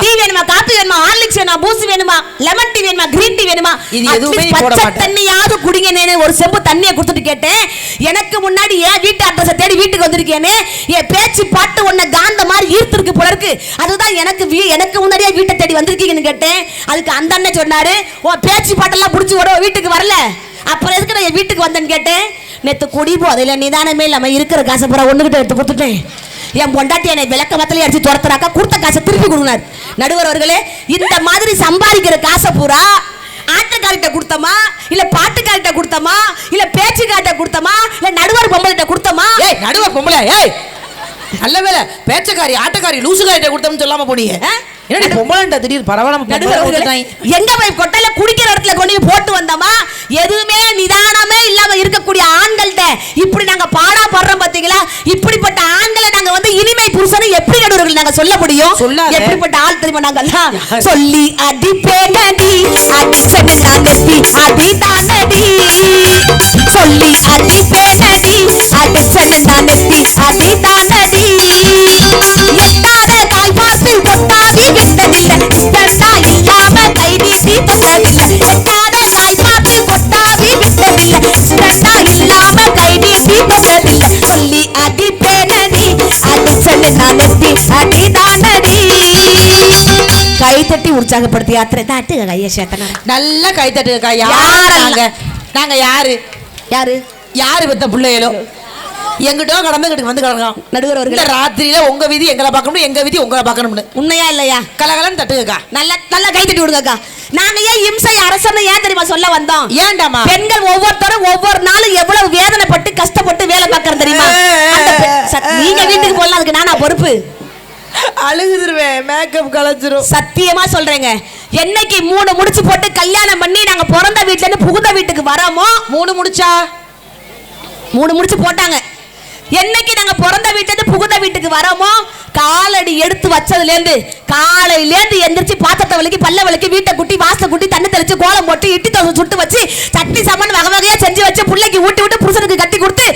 Speaker 2: டீ வேணுமா, காபி வேணுமா, ஹார்லிக்ஸ் வேணுமா, பூஸ்ட் வேணுமா, லெமன் டீ வேணுமா, கிரீன் டீ வேணுமா,
Speaker 3: இது எதுவுமே போட
Speaker 2: பச்சை
Speaker 3: மாட்டேன்.
Speaker 2: தண்ணியாவது குடிங்கனே ஒரு செம்பு தண்ணியை கொடுத்துட்டு கேட்டேன். எனக்கு முன்னாடி ஏன் வீட்டு அட்ரஸ் தேடி வீட்டுக்கு வந்திருக்கேனே, என் பேச்சு பாட்டு உன்னை காந்த மாதிரி ஈர்த்திருக்கு போல இருக்கு. அதுதான் எனக்கு முன்னாடியே வீட்டை தேடி வந்திருக்கீங்கன்னு கேட்டேன். அதுக்கு அந்த அண்ணன் சொன்னாரு, ஓ பேச்சு பாட்டெல்லாம் புடிச்சு ஓட வீட்டுக்கு வரல, அப்புறம் எதுக்கு நான் என் வீட்டுக்கு வந்தேன்னு கேட்டேன். நேத்து குடி போதையில நிதானமே இல்லாம இருக்கிற காசை பூரா ஒண்ணுகிட்ட எடுத்து கொடுத்துட்டேன். என் பொண்டாட்டி என்னை விளக்க மத்தல அடிச்சு துரத்துறாக்கா, கொடுத்த காசை திருப்பி கொடுனார். நடுவர் அவர்களே, இந்த மாதிரி சம்பாதிக்கிற காசை பூரா ஆட்டக்காரிட்ட கொடுத்தமா, இல்ல பாட்டுக்காரிட்ட கொடுத்தமா, இல்ல பேச்சுக்காரிட்ட கொடுத்தமா, இல்ல நடுவர் பொம்பளைட்ட கொடுத்தமா?
Speaker 3: ஏய் நடுவர் பொம்பளை, ஏய் நல்ல வேலை பேச்சக்காரி ஆட்டக்காரி லூசுகாரிட்ட கொடுத்தோம்னு சொல்லாம போனீங்க. என்னடி பொம்பளைன்ற திடீர் பரவாயில்ல.
Speaker 2: எங்க போய் கொட்டையில குடிக்கிற இடத்துல கொண்டு போட்டு வந்தோமா? எதுவுமே நிதானமே இல்லாம இருக்கக்கூடிய ஆண்கள்ட்ட இப்படி நாங்க பாடா பாடுறோம் பாத்தீங்களா? இப்படிப்பட்ட ஆண்களை நாங்க வந்து இனிமை புருஷனை எப்படி நடுவர்கள் நாங்க சொல்ல முடியும்? எப்படிப்பட்ட ஆள் தெரியுமா நாங்கெல்லாம்? சொல்லி அடிப்பேனடி அடிச்சனி நானடி அடிதானடி, சொல்லி அடிப்பேனடி அடிச்சனி நானடி அடிதானடி, எட்டாத கால் பார்த்து கொட்டாவி விட்டதில்லை, இஷ்டா இல்லாம கை நீட்டி தொட்டதில்லை, எட்டாத கால் பார்த்து கொட்டாவி விட்டதில்லை, இஷ்டா இல்லாம கை நீட்டி தொட்டதில்லை, சொல்லி அடிப்பேனடி அடிச்சனி நானடி அடிதானடி. கை தட்டி உற்சாகப்படுத்தி யாத்திரை தாட்டு கையை சேர்த்தன
Speaker 3: நல்லா கை தட்டுக்கா. நாங்க யாரு
Speaker 2: யாரு
Speaker 3: யாரு பெத்த பிள்ளைகளோ எங்கிட்ட கடந்து வந்து கிடக்கும்.
Speaker 2: நடுவர் அவர்கள்
Speaker 3: ராத்திரியில உங்க விதி எங்களை பார்க்கணும், எங்க விதி உங்களை பார்க்கணும்னு
Speaker 2: உண்மையா இல்லையா?
Speaker 3: கலகலன்னு தட்டுக்கா.
Speaker 2: நல்லா கை தட்டி விடுங்கக்கா. நாங்க ஏன் இம்சை அரசனை ஏன் தெரியுமா சொல்ல வந்தோம்?
Speaker 3: ஏண்டாமா?
Speaker 2: பெண்கள் ஒவ்வொருத்தரும் ஒவ்வொரு நாளும் எவ்வளவு வேதனைப்பட்டு கஷ்டப்பட்டு வேலை பார்க்கறது தெரியுமா? நீங்க வீட்டுக்கு போடலாம், அதுக்கு நானா பொறுப்பு?
Speaker 3: அழுகுதுருவேன், மேக்கப் கலச்சிரும்.
Speaker 2: சத்தியமா சொல்றேங்க, என்னைக்கு 3 முடிச்சு போட்டு கல்யாணம் பண்ணி நாங்க பிறந்த வீட்டுல இருந்து புகுந்த வீட்டுக்கு வரோமோ,
Speaker 3: 3 முடிச்சா
Speaker 2: 3 முடிச்சு போட்டாங்க. என்னைக்கு நாங்க பிறந்த வீட்டுல இருந்து புகுந்த வீட்டுக்கு வரோமோ, காலடி எடுத்து வச்சதுல இருந்து காலையில இருந்து எந்திரிச்சு பாத்திரத்தை வலிக்கி பல்ல வலிக்கி வீட்டை குட்டி வாசலை குட்டி தண்ணி தெளிச்சு கோலம் போட்டு இட்டி தோசை சுட்டு வச்சு சட்னி சாமான் வகை வகையா செஞ்சு வச்சு பிள்ளைக்கு ஊட்டி விட்டு புருஷனுக்கு கட்டி கொடுத்து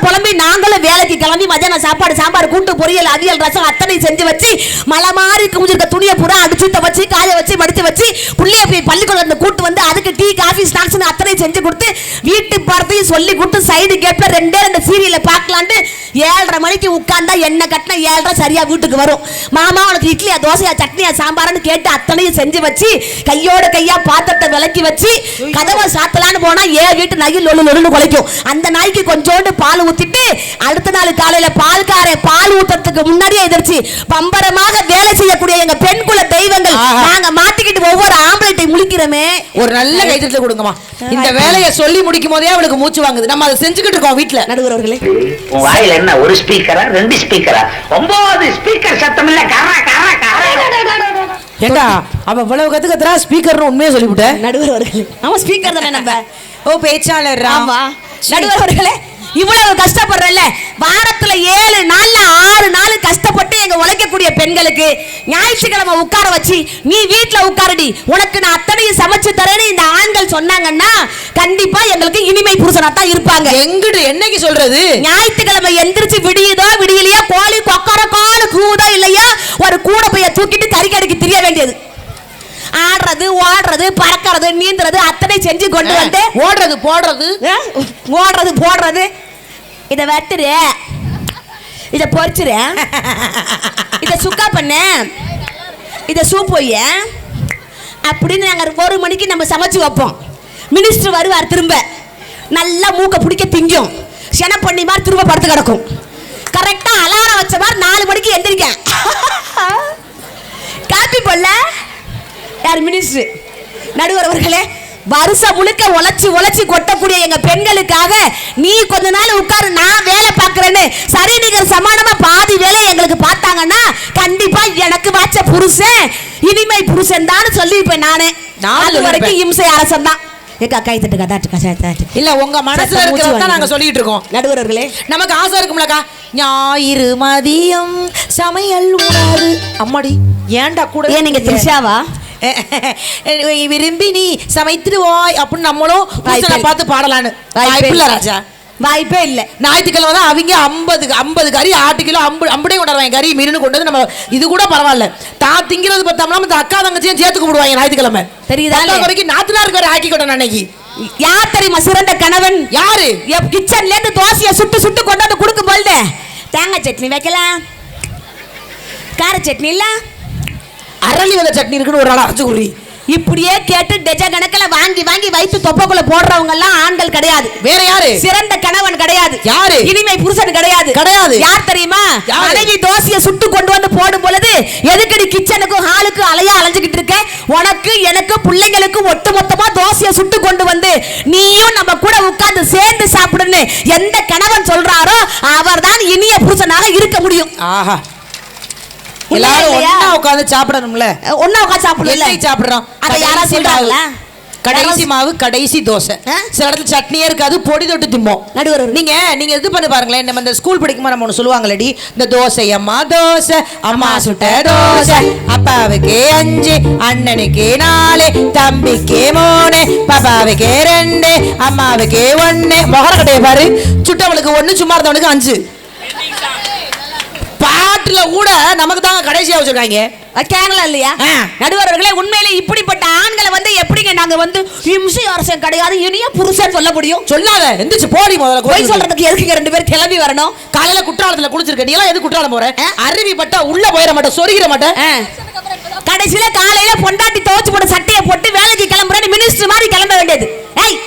Speaker 2: புலம்பி நாங்களும் வேலைக்கு கிளம்பி மத்தியானம் சாப்பாடு சாம்பார் கூட்டு பொரியல் அவியல் ரசம் அத்தனை செஞ்சு வச்சு மலை மாதிரி குமிஞ்சிருக்க துணியை பூரா அடிச்சு வச்சு காய வச்சு மடித்து வச்சு பிள்ளைய போய் பள்ளிக்கூடம் கூட்டு வந்து அதுக்கு டீ காஃபி ஸ்நாக்ஸ் அத்தனை செஞ்சு கொடுத்து வீட்டு படத்தையும் சொல்லி கொடுத்து சைடு கேட்ல 2 சீரியலை பார்க்கலான்ட்டு 7:30 மணிக்கு உட்கார்ந்தா என்ன கட்டின 7:30 சரியா வீட்டுக்கு வரும். மாமா உனக்கு இட்லியா தோசையா சட்னியா சாம்பார்னு கேட்டு அத்தனையும் செஞ்சு வச்சு கையோட கையா பாத்திரத்தை விளக்கி வச்சு கதவை சாத்தலான்னு போனா வீட்டு நகை லொல்லு குலைக்கும். அந்த நாய்க்கு கொஞ்சோண்டு பால் ஊத்திட்டு அடுத்த நாள் காலையில பால் ஊத்துறதுக்கு முன்னாடியே எதிர்ச்சி பம்பரமாக வேலை செய்யக்கூடிய எங்க பெண் குல தெய்வங்கள் நாங்க மாட்டிக்கிட்டு ஒவ்வொரு ஆம்பளைட்டை முழிக்கிறோமே.
Speaker 3: ஒரு நல்ல கைத்தட்டல கொடுங்கம்மா. இந்த வேலையை சொல்லி முடிக்கும் போதே அவளுக்கு மூச்சு வாங்குது. நம்ம அதை செஞ்சுக்கிட்டு இருக்கோம் வீட்டுல.
Speaker 2: நடுவர் அவர்களே,
Speaker 5: உன் வாயில என்ன ஒரு ஸ்பீக்கரா 2 ஸ்பீக்கரா 9 ஸ்பீக்கர் சத்தம் இல்ல?
Speaker 3: ஏண்டா அவ இவ்வளவு கத்துக்கறா ஸ்பீக்கர்னு உண்மையே சொல்லிவிட்டேன்.
Speaker 2: நடுவர் அவர்களே, ஆமா ஸ்பீக்கர் தானே நம்ம.
Speaker 3: ஓ பேச்சாளர்.
Speaker 2: ஆமா நடுவர் அவர்களே, இவ்வளவு கஷ்டப்படுறல வாரத்துல 7 நாள்ல 6 நாள் கஷ்டப்பட்டு எங்க உழைக்கக்கூடிய பெண்களுக்கு ஞாயிற்றுக்கிழமை உட்கார வச்சு நீ வீட்டுல உட்காரடி உனக்கு நான் அத்தனையும் சமைச்சு தரேன்னு இந்த ஆண்கள் சொன்னாங்கன்னா கண்டிப்பா எங்களுக்கு இனிமை புருஷனா தான் இருப்பாங்க.
Speaker 3: எங்கிட்டு என்னைக்கு சொல்றது?
Speaker 2: ஞாயிற்றுக்கிழமை எந்திரிச்சு விடியுதோ விடியலையோ கோழி கொக்கர காலு கூதோ இல்லையா ஒரு கூட பைய தூக்கிட்டு கறிக்கடைக்கு தெரிய வேண்டியது. ஆடுறது ஓடுறது பறக்கிறது நீந்துறது அத்தனை செஞ்சு கொண்டு வந்து
Speaker 3: ஓடுறது போடுறது
Speaker 2: இதை வெட்டுரு, இதை பொறிச்சுரு, இதை சுக்கா பண்ண, இதை சூப் போய் அப்படின்னு நாங்கள் 1 மணிக்கு நம்ம சமைச்சு வைப்போம். மினிஸ்டர் வருவார், திரும்ப நல்லா மூக்க பிடிக்க திங்கும், சென பண்ணி மாதிரி திரும்ப படுத்து கிடக்கும். கரெக்டாக அலாரம் வச்ச மாதிரி 4 மணிக்கு எந்திரிக்க யார் மினிஸ்டர் நடுவர் அவர்களே, வருஷம் முழுக்க உழைச்சி கொட்டக்கூடிய எங்க பெண்களுக்காக நீ கொஞ்ச நாள் உட்காரு, நான் வேலை பார்க்கறேன்னு சரி நிகர் சமானமா பாதி வேலை எங்களுக்கு பார்த்தாங்கன்னா கண்டிப்பா எனக்கு வாச்ச புருஷன் இனிமை புருஷன் தான் சொல்லிருப்பேன் நானே. அது வரைக்கும் இம்சை அரசன் தான்.
Speaker 3: இல்ல உங்க மனசுல இருக்கிறத நாங்க சொல்லிட்டு இருக்கோம்
Speaker 2: நடுவர்களே.
Speaker 3: நமக்கு ஆசை இருக்கும்லக்கா, ஞாயிறு மதியம் சமையல் உணவு. அம்மாடி ஏன்டா கூட
Speaker 2: ஏன் நீங்க திரிஷாவா?
Speaker 3: விரும்பி நீ சமைத்துடுவாய் அப்படின்னு நம்மளும் பார்த்து பாடலான்னு வாய்ப்பில்ல ராஜா,
Speaker 2: வாய்ப்பே இல்ல.
Speaker 3: ஞாயிற்றுக்கிழமை தான் அவங்க 50 கறி 8 கிலோ அம்புடையும் கொண்டாடுவாங்க, கறி மீன் கொண்டு வந்து நம்ம இது கூட பரவாயில்ல, தான் திங்கிறது பார்த்தோம்னா இந்த அக்கா தங்கச்சியும் சேர்த்துக்கு போடுவாங்க ஞாயிற்றுக்கிழமை.
Speaker 2: தெரியுதா?
Speaker 3: வரைக்கும் நாத்தனாருக்கு வேற ஆக்கி கொண்டேன் அன்னைக்கு.
Speaker 2: யார் தெரியுமா சிறந்த கணவன்?
Speaker 3: யாரு?
Speaker 2: கிச்சன்ல இருந்து தோசையை சுட்டு கொண்டு வந்து கொடுக்கும் பொழுது தேங்காய் சட்னி வைக்கலாம், கார சட்னி இல்ல
Speaker 3: அரளி வந்த சட்னி இருக்குன்னு ஒரு நாள் அரைச்சு குடி.
Speaker 2: இப்படியே கேட்டு டஜ கணக்கில் வாங்கி வைத்து தொப்பக்குள்ள போடுறவங்க எல்லாம் ஆண்கள் கிடையாது.
Speaker 3: வேற யாரு?
Speaker 2: சிறந்த கணவன் கிடையாது.
Speaker 3: யாரு?
Speaker 2: இனிமை புருஷன் கிடையாது. யார் தெரியுமா? மனைவி தோசையை சுட்டு கொண்டு வந்து போடும் பொழுது எதுக்கடி கிச்சனுக்கும் ஹாலுக்கும் அலையா அலைஞ்சுக்கிட்டு இருக்க, உனக்கு எனக்கு பிள்ளைங்களுக்கு ஒட்டு மொத்தமா தோசையை சுட்டு கொண்டு வந்து நீயும் நம்ம கூட உட்கார்ந்து சேர்ந்து சாப்பிடுன்னு எந்த கணவன் சொல்றாரோ அவர்தான் இனிய புருஷனாக இருக்க முடியும்.
Speaker 3: ஆஹா, எல்லாரும் ஒண்ணா உட்கார்ந்து சாப்பிடணும்ல,
Speaker 2: ஒண்ணா உட்கார்ந்து சாப்பிடல
Speaker 3: சாப்பிடுறோம்.
Speaker 2: அத யாரா சொல்றாங்களா?
Speaker 3: கடைசி மாவு கடைசி தோசை, சில இடத்துல சட்னியே இருக்காது, பொடி தொட்டு திம்போம்.
Speaker 2: நடுவர்
Speaker 3: நீங்க இது பண்ணி பாருங்களேன், நம்ம இந்த ஸ்கூல் படிக்கும்போது நம்ம ஒன்று சொல்லுவாங்களடி, இந்த தோசை அம்மா தோசை, அம்மா சுட்ட தோசை, அப்பாவுக்கு 5, அண்ணனுக்கு 4, தம்பிக்கு 3, பாப்பாவுக்கு 2, அம்மாவுக்கு 1. மொகர கட்டைய பாரு, சுட்டவளுக்கு 1, சும்மா இருந்தவனுக்கு 5. பாட்டுல கூட நமக்கு தாங்க கடைசியா வச்சிருக்காங்க,
Speaker 2: கேங்கல இல்லையா? நடுவர்களே, உண்மையிலே இப்படிப்பட்ட ஆண்களை வந்து எப்படிங்க நாங்க வந்து இம்சை அரசன் கிடையாது இனிய புருஷன் சொல்ல முடியும்?
Speaker 3: சொல்லாத, எந்திரிச்சு போடி. முதல்ல
Speaker 2: போய் சொல்றதுக்கு எதுக்கு 2 பேர் கிளம்பி வரணும்?
Speaker 3: காலையில குற்றாலத்துல குளிச்சிருக்க, நீ எல்லாம் எது குற்றாலம் போற? அருவி பட்டா உள்ள போயிட மாட்டேன், சொருகிற மாட்டேன்.
Speaker 2: கடைசியில காலையில பொண்டாட்டி துவச்சு போட்ட சட்டையை போட்டு வேலைக்கு கிளம்புறேன்னு மினிஸ்டர் மாதிரி கிளம்ப வேண்டியது. ஏய்,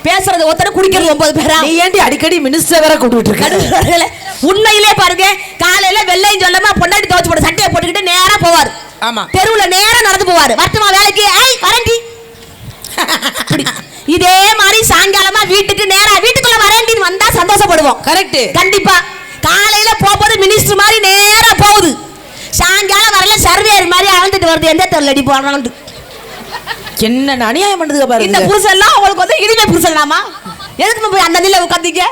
Speaker 2: பேசுறது ஒருத்தர குடிக்கிறது 9 பேரா?
Speaker 3: நீ ஏண்டி அடிக்கடி மினிஸ்டர் வேற கூப்பிட்டு இருக்க?
Speaker 2: உண்மையிலே பாருங்க, காலையில வெள்ளையும் சொல்லமா பொண்டாட்டி துவச்சு போட்ட சட்டையை போட்டுக்கிட்டு நேரா போவார்.
Speaker 3: ஆமா,
Speaker 2: தெருவுல நேரா நடந்து போவார். வர்த்தமா வேலைக்கு ஐய் வரண்டி. இதே மாதிரி சாயங்காலமா வீட்டுக்குள்ள வரேண்டின்னு வந்தா சந்தோஷப்படுவோம்.
Speaker 3: கரெக்ட்,
Speaker 2: கண்டிப்பா. காலையில போகும்போது மினிஸ்டர் மாதிரி நேரா போகுது, சாயங்காலம் வரல சர்வேர் மாதிரி அழந்துட்டு வருது. எந்த தெருல அடி போறான்னு
Speaker 3: என்ன அநியாயம் பண்ணுதுங்க பாருங்க.
Speaker 2: இந்த புருஷன் எல்லாம் உங்களுக்கு வந்து இனிமே புருஷனாமா? எதுக்கு போய் அந்த நிலை உட்காந்தீங்க?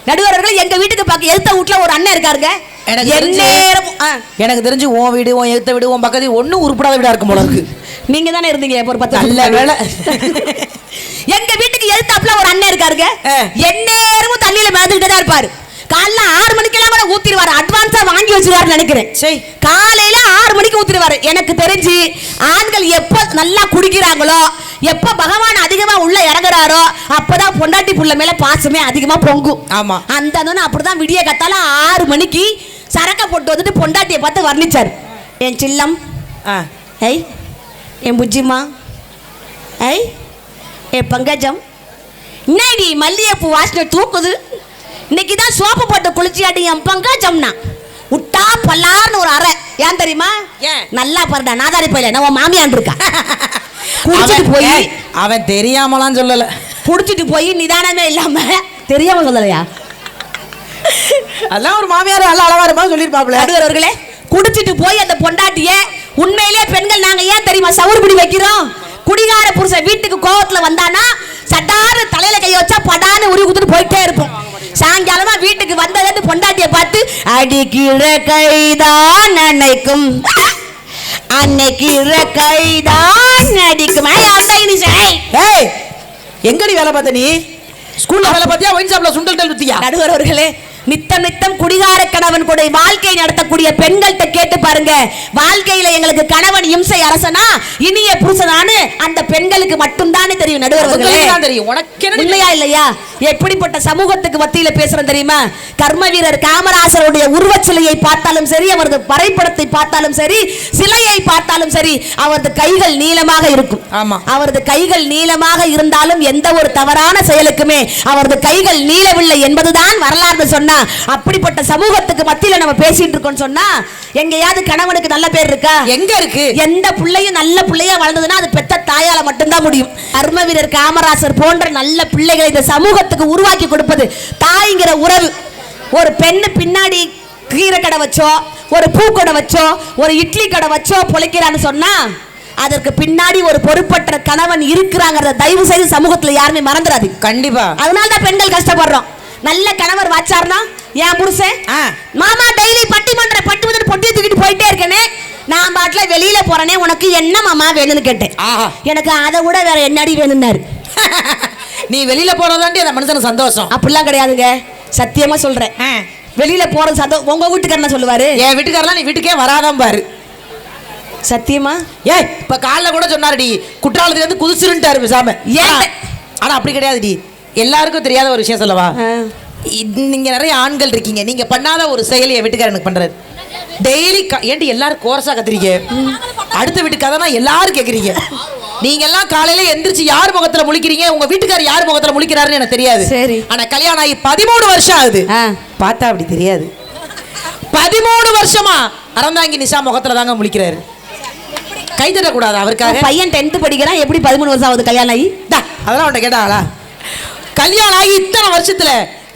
Speaker 2: நடுவர்கள், எங்க வீட்டுக்கு பார்க்க எதிர்த்த வீட்டுல ஒரு அண்ணன் இருக்காருங்க.
Speaker 3: எனக்கு தெரிஞ்சு உன் வீடு, உன் எதிர்த்த வீடு, உன் பக்கத்து ஒன்னும் உருப்படாத வீடா இருக்கும் போல இருக்கு.
Speaker 2: நீங்க தானே இருந்தீங்க ஒரு 10
Speaker 3: நல்ல வேலை.
Speaker 2: எங்க வீட்டுக்கு எதிர்த்தாப்புல ஒரு அண்ணன் இருக்காருங்க. எந்நேரமும் தண்ணியில மிதந்துகிட்டே தான் இருப்பாரு. காலைல 6 மணிக்கெல்லாம் கூட ஊத்திடுவாரு, அட்வான்ஸா வாங்கி வச்சிருவாருன்னு நினைக்கிறேன். சரி, காலையில 6 மணிக்கு ஊத்திடுவாரு. எனக்கு தெரிஞ்சு ஆண்கள் எப்ப நல்லா குடிக்கிறாங்களோ, எப்ப பகவான் அதிகமா உள்ள இறங்குறாரோ அப்பதான் பொண்டாட்டி புள்ள மேல பாசமே அதிகமா பொங்கும்.
Speaker 3: ஆமா,
Speaker 2: அந்த அப்படிதான் விடிய கத்தால 6 மணிக்கு சரக்க போட்டு வந்துட்டு பொண்டாட்டியை பார்த்து வர்ணிச்சாரு. என் சில்லம், ஐ என் புஜ்ஜிமா, ஐ என் பங்கஜம், என்னடி மல்லிகைப்பூ வாசனை தூக்குது, இன்னைக்கு தான் சோப்பு போட்டு குளிச்சியாட்டி என் பங்கஜம்னா விட்டா பல்லார்னு ஒரு அறை. ஏன் தெரியுமா? நல்லா பாருடா நாதாரி போயில நான் உன் மாமியான் இருக்கா. குடிச்சிட்டு போய்
Speaker 3: அவன் தெரியாமலாம் சொல்லல,
Speaker 2: குடிச்சிட்டு போய் நிதானமே இல்லாம தெரியாம சொல்லலையா?
Speaker 3: அதெல்லாம் ஒரு மாமியார் நல்ல அளவாரமா சொல்லிருப்பாப்ல.
Speaker 2: நடுவர்களே, குடிச்சிட்டு போய் அந்த பொண்டாட்டிய உண்மையிலேயே பெண்கள் நாங்க ஏன் தெரியுமா சவுறுபிடி வைக்கிறோம்? குடிகார புருஷன் வீட்டுக்கு கோவத்துல வந்தானா சட்டாரு தலையில கைய வச்சா படான்னு உருவி குத்துட்டு போயிட்டே இருப்போம். சாயங்காலமா வீட்டுக்கு வந்தது பொண்டாட்டிய பார்த்து அடிக்கிற கைதான் நினைக்கும், அன்னைக்கிற கைதான் நடிக்கும்.
Speaker 3: எங்கடி வேலை பார்த்த நீ? ஸ்கூல்ல வேலை பார்த்தியா, ஒயின் ஷாப்ல சுண்டல் டல் வித்தியா?
Speaker 2: நடுவர்களே, நித்தம் குடிகார கணவன் கூட வாழ்க்கை நடத்தக்கூடிய பெண்கள்கிட்ட கேட்டு பாருங்க, வாழ்க்கையில எங்களுக்கு கணவன் இம்சை அரசனா இனிய புருஷனானு அந்த பெண்களுக்கு மட்டும்தானே தெரியும். நடுவர்களே
Speaker 3: தெரியும், உனக்கு
Speaker 2: உண்மையா இல்லையா? எப்படிப்பட்ட சமூகத்துக்கு மத்தியில பேசுறேன் தெரியுமா? கர்ம வீரர் காமராசருடைய உருவச்சிலையை பார்த்தாலும் சரி, அவரது வரைபடத்தை பார்த்தாலும் சரி, சிலையை பார்த்தாலும் சரி, அவரது கைகள் நீளமாக இருக்கும்.
Speaker 3: ஆமா,
Speaker 2: அவரது கைகள் நீளமாக இருந்தாலும் எந்த ஒரு தவறான செயலுக்குமே அவரது கைகள் நீளவில்லை என்பதுதான் வரலாறு இருக்கிறாங்கன்னு சொன்னா, அப்படிப்பட்ட சமூகத்துக்கு மத்தியில நம்ம பேசிட்டு இருக்கோம்னு சொன்னா, எங்கேயாவது கணவனுக்கு நல்ல பேர் இருக்கா?
Speaker 3: எங்க இருக்கு?
Speaker 2: எந்த பிள்ளையும் நல்ல பிள்ளையா வளர்ந்ததுன்னா அது பெத்த தாயால மட்டும்தான் முடியும். கர்ம வீரர் காமராசர் போன்ற நல்ல பிள்ளைகளை இந்த சமூகத்துக்கு உருவாக்கி கொடுப்பது தாய்ங்கிற உறவு. ஒரு பெண்ணு பின்னாடி கீரை கடை வச்சோ, ஒரு பூக்கடை வச்சோ, ஒரு இட்லி கடை வச்சோ பொழைக்கிறான்னு சொன்னா, அதற்கு பின்னாடி ஒரு பொறுப்பற்ற கணவன் இருக்கிறாங்கிறத தயவு செய்து சமூகத்துல யாருமே மறந்துடாது.
Speaker 3: கண்டிப்பா.
Speaker 2: அதனால தான் பெண்கள் கஷ்டப்படுறோம். நல்ல கணவர் வாச்சார்னா, என் புருஷன் மாமா டெய்லி பட்டிமன்ற பொட்டியை தூக்கிட்டு போயிட்டே இருக்கேனே, நான் பாட்டுல வெளியில போறேனே, உனக்கு என்ன மாமா வேணும்னு கேட்டேன். எனக்கு அதை விட வேற என்னடி வேணும்னாரு.
Speaker 3: நீ வெளியில போறதாண்டி அந்த மனுஷனுக்கு சந்தோஷம்.
Speaker 2: அப்படிலாம் கிடையாதுங்க, சத்தியமா சொல்றேன். வெளியில போறது சந்தோஷம். உங்க வீட்டுக்காரன சொல்லுவாரு, என் வீட்டுக்காரலாம் நீ வீட்டுக்கே வராதான் பாரு. சத்தியமா?
Speaker 3: இப்ப காலைல கூட சொன்னாருடி, குற்றாலத்துல இருந்து குதிச்சிருந்தாரு பேசாம. ஆனா அப்படி கிடையாதுடி, எல்லாருக்கும் தெரியாத ஒரு விஷயம் சொல்லவா? நீங்க நிறைய ஆண்கள் இருக்கீங்க, நீங்க பண்ணாத ஒரு செயல் என் வீட்டுக்காரனுக்கு பண்றாரு. டெய்லி ஏன்டி எல்லாரும் கோரஸா கத்துறீங்க? அடுத்த வீட்டு கதை எல்லாரும் கேக்குறீங்க. நீங்க எல்லாம் காலையில எந்திரிச்சு யார் முகத்துல முழிக்கிறீங்க, உங்க வீட்டுக்காரர் யார் முகத்துல முழிக்கிறாருன்னு எனக்கு தெரியாது. சரி. ஆனா கல்யாணம் ஆகி 13 வருஷம் ஆகுது, பார்த்தா அப்படி தெரியாது. 13 வருஷமா அறந்தாங்கி நிஷா முகத்துல தாங்க முழிக்கிறாரு. கை தட்டக்கூடாது அவருக்காக. பையன் 10th படிக்கிறான், எப்படி 13 வருஷம் ஆகுது கல்யாணம் ஆகி? அதெல்லாம் உன்ட்ட கேட்டாங்களா? கல்யாணம் ஆகி இத்தனை வருஷத்துல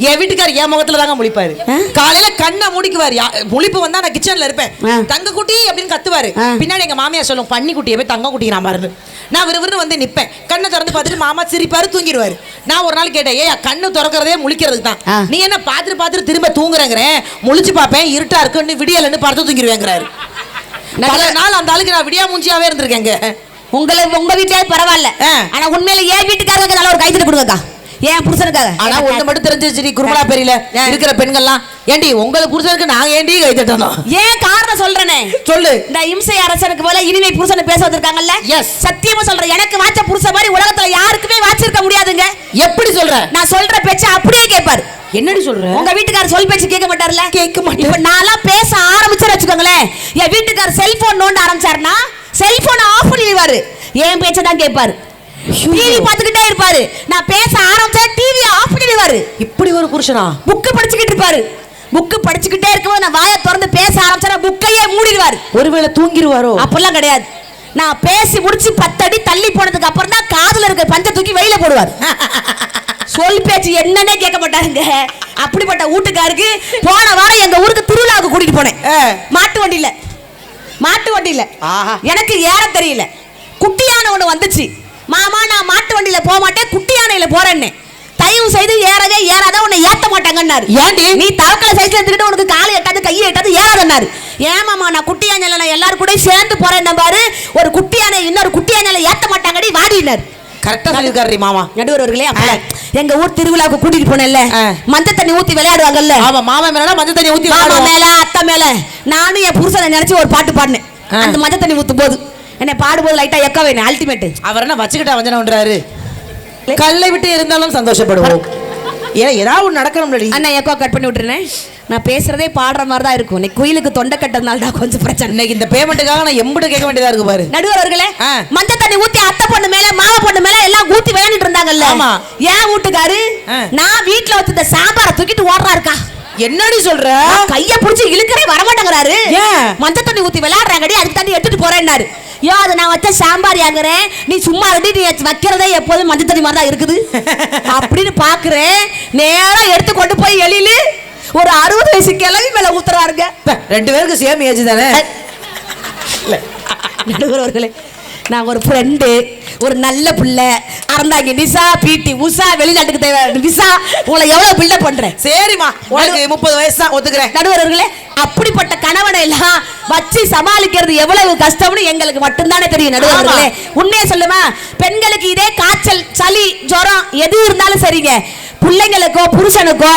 Speaker 3: என் வீட்டுக்காரர் என் முகத்துல தாங்க முழிப்பாரு. காலையில கண்ணை மூடிக்குவாரு. முழிப்பு வந்தா நான் கிச்சன்ல இருப்பேன், தங்க குட்டி அப்படின்னு கத்துவாரு. பின்னாடி எங்க மாமியார் சொல்லும், பண்ணி குட்டியை போய் தங்க குட்டி நான் பாருங்க. நான் விறுவிறுன்னு வந்து நிப்பேன், கண்ணை திறந்து பார்த்துட்டு மாமா சிரிப்பாரு, தூங்கிடுவாரு. நான் ஒரு நாள் கேட்டேன், ஏன் கண்ணு திறக்கிறதே முழிக்கிறதுக்கு தான், நீ என்ன பார்த்துட்டு திரும்ப தூங்குறேங்கிறேன். முழிச்சு பார்ப்பேன், இருட்டா இருக்குன்னு விடியலன்னு பார்த்து தூங்கிடுவேங்கிறாரு. பல நாள் அந்த ஆளுக்கு நான் விடியா மூஞ்சியாவே இருந்திருக்கேங்க. உங்க வீட்லயே பரவாயில்ல, ஆனா உண்மையில என் வீட்டுக்காரங்க நல்ல ஒரு கைத்தட்டு கொடுங்கக்கா, என் புருஷனுக்காக. ஆனா ஒண்ணு மட்டும் தெரிஞ்சிருச்சு, குருமலா பெரியல இருக்கிற பெண்கள்லாம், ஏண்டி உங்க புருஷனுக்கு நாங்க ஏண்டி கை தட்டணும்? ஏன் காரணம் சொல்றேனே சொல்லு. இந்த இம்சை அரசனுக்கு போல இனிமே புருஷனை பேச வந்திருக்காங்கல்ல, சத்தியமா சொல்றேன், எனக்கு வாச்ச புருஷன் மாதிரி உலகத்துல யாருக்குமே வாச்சிருக்க முடியாதுங்க. எப்படி சொல்ற? நான் சொல்ற பேச்ச அப்படியே கேட்பாரு. என்னடி சொல்ற? உங்க வீட்டுக்காரர் சொல் பேச்சு கேட்க மாட்டார்ல? கேட்க மாட்டார். இப்ப நான்லாம் பேச ஆரம்பிச்சேன்னு வச்சுக்கோங்களேன், என் வீட்டுக்காரர் செல்போன் நோண்ட ஆரம்பிச்சாருன்னா செல்போனை ஆஃப் பண்ணிடுவாரு, என் பேச்ச தான் கேட்பாரு. டிவி பார்த்துக்கிட்டே இருப்பாரு, நான் பேச ஆரம்பிச்சா டிவி ஆஃப் பண்ணிடுவாரு. இப்படி ஒரு புருஷனா? புக்கு படிச்சுக்கிட்டு இருப்பாரு, புக்கு படிச்சுக்கிட்டே இருக்கும்போது நான் வாயை திறந்து பேச ஆரம்பிச்சா புக்கையே மூடிடுவாரு. ஒருவேளை தூங்கிடுவாரோ? அப்படிலாம் கிடையாது, நான் பேசி முடிச்சு 10 அடி தள்ளி போனதுக்கு அப்புறம் தான் காதுல இருக்க பஞ்ச தூக்கி வெளியில போடுவார். சொல் பேச்சு என்னன்னே கேட்க மாட்டாருங்க. அப்படிப்பட்ட வீட்டுக்காருக்கு போன வாரம் எங்க ஊருக்கு திருவிழாவுக்கு கூட்டிட்டு போனேன். மாட்டு வண்டியில எனக்கு ஏற தெரியல, குட்டியான ஒண்ணு வந்துச்சு. மாமா நான் மாட்டு வண்டியில போக மாட்டேன், குட்டி யானையில போறேன்னு. தயவு செய்து ஏறவே ஏறாத, உன்னை ஏத்த மாட்டாங்கன்னாரு. ஏண்டி? நீ தவக்கல சைஸ்ல இருந்துக்கிட்டு உனக்கு காலை எட்டாது கையை எட்டாது ஏறாதன்னாரு. ஏன் மாமா, நான் குட்டி யானையில நான் எல்லாரும் கூட சேர்ந்து போறேன் பாரு, ஒரு குட்டி யானை இன்னொரு குட்டி யானையில ஏத்த மாட்டாங்கடி வாடினார். கரெக்டா சொல்லிருக்காரு மாமா. நடுவர்களே, எங்க ஊர் திருவிழாவுக்கு கூட்டிட்டு போனேன்ல, மஞ்சள் தண்ணி ஊத்தி விளையாடுவாங்கல்ல. ஆமா, மாமா மேல மஞ்சள் தண்ணி ஊத்தி, மாமா மேல அத்தை மேல நானும் என் புருஷனை நினைச்சு ஒரு பாட்டு பாடினேன். அந்த மஞ்சள் தண்ணி ஊத்தும் போது என்ன பாடும்போது லைட்டா எக்க வேணும், அல்டிமேட். அவர் என்ன வச்சுக்கிட்டா வஞ்சனம்ன்றாரு, கல்லை விட்டு இருந்தாலும் சந்தோஷப்படுவோம். ஏன்னா ஏதாவது ஒன்று நடக்கணும்ல. அண்ணா எக்கோ கட் பண்ணி விட்டுருனேன், நான் பேசுறதே பாடுற மாதிரி தான் இருக்கும். இன்னைக்கு குயிலுக்கு தொண்டை கட்டதுனால தான் கொஞ்சம் பிரச்சனை. இன்னைக்கு இந்த பேமெண்ட்டுக்காக நான் எம்பிட்டு கேட்க வேண்டியதா இருக்கு பாரு. நடுவர்களே, மஞ்சள் தண்ணி ஊத்தி அத்தை பொண்ணு மேல மாமா பொண்ணு மேல எல்லாம் ஊத்தி விளையாண்டுட்டு இருந்தாங்கல்ல. ஏன் வீட்டுக்காரு நான் வீட்டுல வச்சிருந்த சாம்பாரை தூக்கிட்டு ஓடுறாருக்கா. என்னடி சொல்ற? கைய புடிச்சு இழுக்கறே வரமாட்டேங்கிறாரு. மஞ்சள் தண்ணி ஊத்தி விளையாடுறாங்கடி, அதுக்கு தண்ணி எடுத்துட்டு போறேன்னாரு. யோ, அது நான் வச்ச சாம்பார் யாங்குறேன், நீ சும்மா ரெடி, நீ வைக்கிறதே எப்போதும் மஞ்சள் தண்ணி மாதிரி தான் இருக்குது அப்படின்னு பாக்குறேன். நேரா எடுத்து கொண்டு போய் எழிலு ஒரு 60 வயசு கிளவி மேல ஊத்துறாருங்க. 2 பேருக்கு சேம் ஏஜ் தானே. நடுவர்களே, நான் ஒரு ஃப்ரெண்டு, ஒரு நல்ல பிள்ளை, அறந்தாங்க நிசா பிடி உஷா வெளிநாட்டுக்கு தேவை விசா, உங்களை எவ்வளவு பில்டப் பண்றேன். சரிம்மா, உனக்கு 30 வயசு தான் ஒத்துக்கிறேன். நடுவர்களே, அப்படிப்பட்ட கணவனை எல்லாம் வச்சு சமாளிக்கிறது எவ்வளவு கஷ்டம்னு எங்களுக்கு மட்டும்தானே தெரியும். நடுவர்களே, உண்மையை சொல்லுமா, பெண்களுக்கு இதே காய்ச்சல் சளி ஜுரம் எது இருந்தாலும் சரிங்க, பிள்ளைங்களுக்கோ புருஷனுக்கோ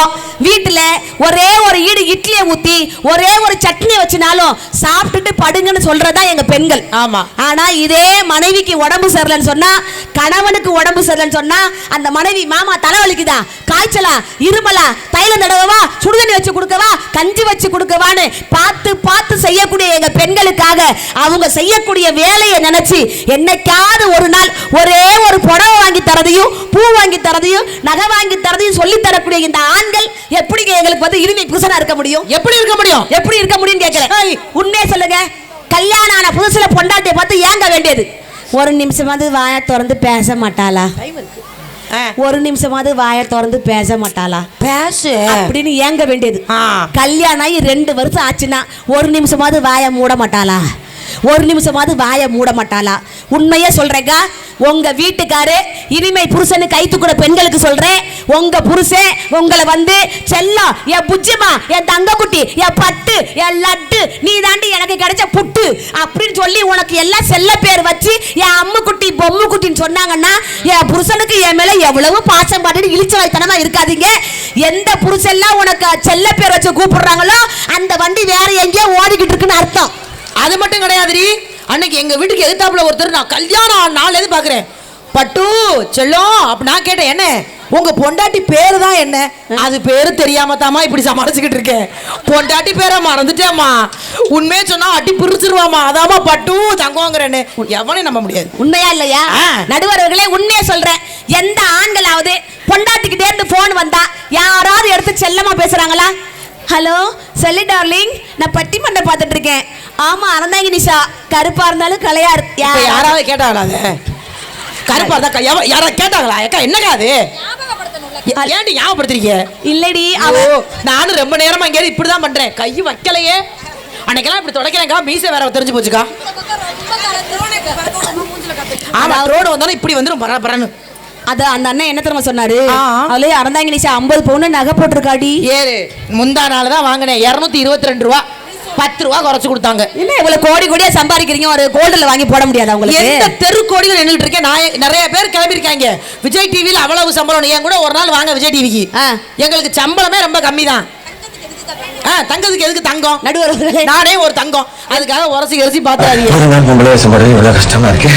Speaker 3: வீட்டுல ஒரே ஒரு ஈடு இட்லியை ஊத்தி ஒரே ஒரு சட்னி வச்சுனாலும் சாப்பிட்டுட்டு படுங்கன்னு சொல்றதா எங்க பெண்கள். ஆமா. ஆனா இதே மனைவிக்கு உடம்பு சரியில்லைன்னு சொன்னா, கணவனுக்கு உடம்பு சரியில்லைன்னு சொன்னா, அந்த மனைவி மாமா தலைவலிக்குதா, காய்ச்சலா, இருமலா, தைலம் தடவவா, சுடுதண்ணி வச்சு கொடுக்கவா,
Speaker 2: கஞ்சி வச்சு கொடுக்கவான்னு பார்த்து பார்த்து செய்யக்கூடிய எங்க பெண்களுக்காக அவங்க செய்யக்கூடிய வேலையை நினைச்சு என்னைக்காவது ஒரு நாள் ஒரே ஒரு புடவை வாங்கி தரதையும் பூ வாங்கி தரதையும் நகை வாங்கி தரதையும் சொல்லி தரக்கூடிய இந்த ஆண்கள் எப்படி எங்களுக்கு வந்து இனிமை புருஷனா இருக்க முடியும்? எப்படி இருக்க முடியும்? எப்படி இருக்க முடியும் கேட்கிறேன். உண்மையே சொல்லுங்க. கல்யாணம் ஆன புதுசுல பொண்டாட்டியை பார்த்து ஏங்க வேண்டியது? ஒரு நிமிஷமாவது வாயை திறந்து பேச மாட்டாளா? ஒரு நிமிஷமாவது வாயை திறந்து பேச மாட்டாளா? பேசு அப்படின்னு ஏங்க வேண்டியது. கல்யாணம் ஆகி 2 வருஷம் ஆச்சுன்னா ஒரு நிமிஷமாவது வாயை மூட மாட்டாளா? ஒரு நிமிஷமாவது வாயை மூட மாட்டாளா? உண்மையே சொல்றேங்க. உங்க வீட்டுக்காரு இனிமை புருஷனு கைத்து கூட பெண்களுக்கு சொல்றேன், உங்க புருஷன் உங்களை வந்து செல்லம், என் புஜ்ஜிமா, என் தங்க குட்டி, என் பட்டு, என் லட்டு, நீ தாண்டி எனக்கு கிடைச்ச புட்டு அப்படின்னு சொல்லி உனக்கு எல்லாம் செல்ல பேர் வச்சு என் அம்மு குட்டி பொம்மு குட்டின்னு சொன்னாங்கன்னா என் புருஷனுக்கு என் மேல எவ்வளவு பாசம் பாட்டு இழிச்ச வாய்த்தனமா இருக்காதீங்க. எந்த புருஷன்லாம் உனக்கு செல்ல பேர் வச்சு கூப்பிடுறாங்களோ அந்த வண்டி வேற எங்கேயோ ஓடிக்கிட்டு இருக்குன்னு அர்த்தம்.
Speaker 3: அது மட்டும் கிடையாதுடி. அன்னைக்கு எங்க வீட்டுக்கு எதிர்த்தாப்புல ஒருத்தர் நான் கல்யாணம் நாள் எது பாக்குறேன், பட்டு செல்லம் அப்ப நான் கேட்டேன், என்ன உங்க பொண்டாட்டி பேரு தான் என்ன? அது பேரு தெரியாம தாமா இப்படி சமாளிச்சுக்கிட்டு இருக்கேன். பொண்டாட்டி பேரை மறந்துட்டேம்மா. உண்மையே சொன்னா அட்டி பிரிச்சிருவாமா. அதாமா பட்டு தங்குவாங்கிறேன்னு எவனையும் நம்ப முடியாது.
Speaker 2: உண்மையா இல்லையா? நடுவர்களே உண்மையே சொல்றேன். எந்த ஆண்களாவது பொண்டாட்டிக்கிட்டே இருந்து போன் வந்தா யாராவது எடுத்து செல்லமா பேசுறாங்களா? ஹலோ செல்லி டார்லிங், நான் பட்டிமன்றம் பார்த்துட்டு இருக்கேன். ஆமா அறந்தாங்க நிஷா, கருப்பா இருந்தாலும் கலையார்.
Speaker 3: யாராவது கேட்டாங்களா? அது கருப்பா இருந்தா யாராவது கேட்டாங்களா? ஏக்கா என்னக்கா அது ஏன்டி ஞாபகப்படுத்துறீங்க? இல்லடி நானும் ரொம்ப நேரமா இங்கே இப்படிதான் பண்றேன், கை வைக்கலையே. அன்னைக்கெல்லாம் இப்படி தொடக்கிறேன்க்கா, மீசை வேற தெரிஞ்சு போச்சுக்கா. ஆமா ரோடு வந்தாலும் இப்படி வந்துடும் பரன்னு.
Speaker 2: அது அந்த அண்ணன் என்ன தெரியுமா சொன்னாரு? அவளே அறந்தாங்க நிஷா 50 பவுன் நகை போட்டிருக்காடி.
Speaker 3: ஏறு முந்தா நாள் தான் வாங்கினேன் 222 ரூபா, 10 ரூபா குறைச்சு கொடுத்தாங்க.
Speaker 2: இல்ல இவ்வளவு கோடி கோடியா சம்பாதிக்கிறீங்க, ஒரு கோல்டுல வாங்கி போட முடியாது உங்களுக்கு?
Speaker 3: எந்த தெரு கோடியில நின்றுட்டு இருக்கேன் நான். நிறைய பேர் கிளம்பி இருக்காங்க விஜய் டிவில. அவ்வளவு சம்பளம் என் கூட ஒரு நாள் வாங்க விஜய் டிவிக்கு. எங்களுக்கு சம்பளமே ரொம்ப கம்மி தான். தங்கத்துக்கு எதுக்கு தங்கம்? நடுவர் நானே ஒரு தங்கம், அதுக்காக உரசி பார்த்தாரு.
Speaker 6: பொம்பளை வேஷம் போடுறது இவ்வளவு கஷ்டமா இருக்கு.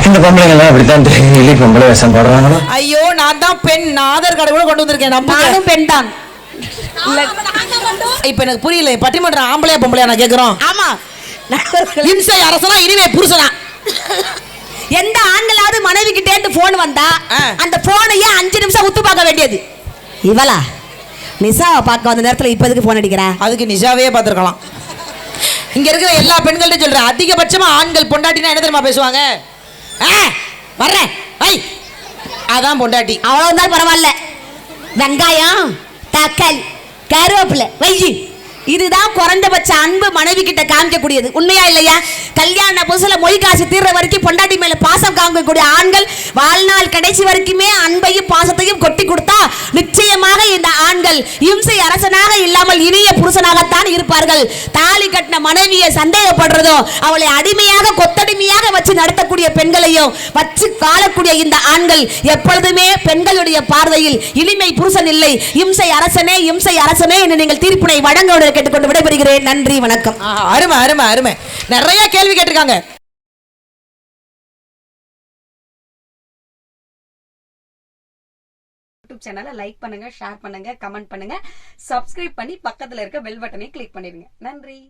Speaker 6: இந்த பொம்பளைங்க எல்லாம் அப்படித்தான் டெய்லி பொம்பளை வேஷம் போடுறாங்களோ.
Speaker 3: ஐயோ நான் தான் பெண், ஆதார் கார்டு கூட கொண்டு வந்திருக்கேன்.
Speaker 2: நானும் பெண் தான்.
Speaker 3: இப்ப எனக்கு புரியல, பட்டிமன்றம் ஆம்பளையா பொம்பளையா நான் கேக்குறோம்.
Speaker 2: ஆமா
Speaker 3: இம்சை அரசனா இனிமே புருஷனா?
Speaker 2: எந்த ஆண்களாவது மனைவி கிட்டே இருந்து போன் வந்தா அந்த போனையே 5 நிமிஷம் உத்து பார்க்க வேண்டியது. இவளா நிஷாவை பார்க்க வந்த நேரத்தில் இப்ப எதுக்கு போன் அடிக்கிறா?
Speaker 3: அதுக்கு நிஷாவே பார்த்துருக்கலாம். இங்க இருக்கிற எல்லா பெண்கள்ட்ட சொல்றேன், அதிகபட்சமா ஆண்கள் பொண்டாட்டினா என்ன தெரியுமா பேசுவாங்க? வர்றேன் ஐ அதான் பொண்டாட்டி.
Speaker 2: அவ்வளவுதான் பரவாயில்ல. வெங்காயம், தக்காளி, கருவேப்பிலை வையி, இதுதான் குறைந்தபட்ச அன்பு மனைவி கிட்ட காமிக்கக்கூடியது. உண்மையா இல்லையா? கல்யாண புதுசுல மொய் காசு தீர்ற வரைக்கும் பொண்டாட்டி மேல பாசம் காமிக்கக்கூடிய ஆண்கள் வாழ்நாள் கடைசி வரைக்குமே அன்பையும் பாசத்தையும் கொட்டி கொடுத்தா நிச்சயமாக இந்த ஆண்கள் இம்சை அரசனாக இல்லாமல் இனிய புருஷனாகத்தான் இருப்பார்கள். தாலி கட்டின மனைவியை சந்தேகப்படுறதோ, அவளை அடிமையாக கொத்தடிமையாக வச்சு நடத்தக்கூடிய பெண்களையும் வச்சு காலக்கூடிய இந்த ஆண்கள் எப்பொழுதுமே பெண்களுடைய பார்வையில் இனிமை புருஷன் இல்லை, இம்சை அரசனே இம்சை அரசனே என்று நீங்கள் தீர்ப்பினை வழங்க கேட்டுக்கொண்டு விடைபெறுகிறேன். நன்றி வணக்கம்.
Speaker 3: அருமை அருமை அருமை. நிறைய கேள்வி கேட்டிருக்காங்க.
Speaker 7: யூடியூப் சேனலை லைக் பண்ணுங்க, ஷேர் பண்ணுங்க, கமெண்ட் பண்ணுங்க, சப்ஸ்கிரைப் பண்ணி பக்கத்துல இருக்க பெல் பட்டனை கிளிக் பண்ணிடுங்க. நன்றி.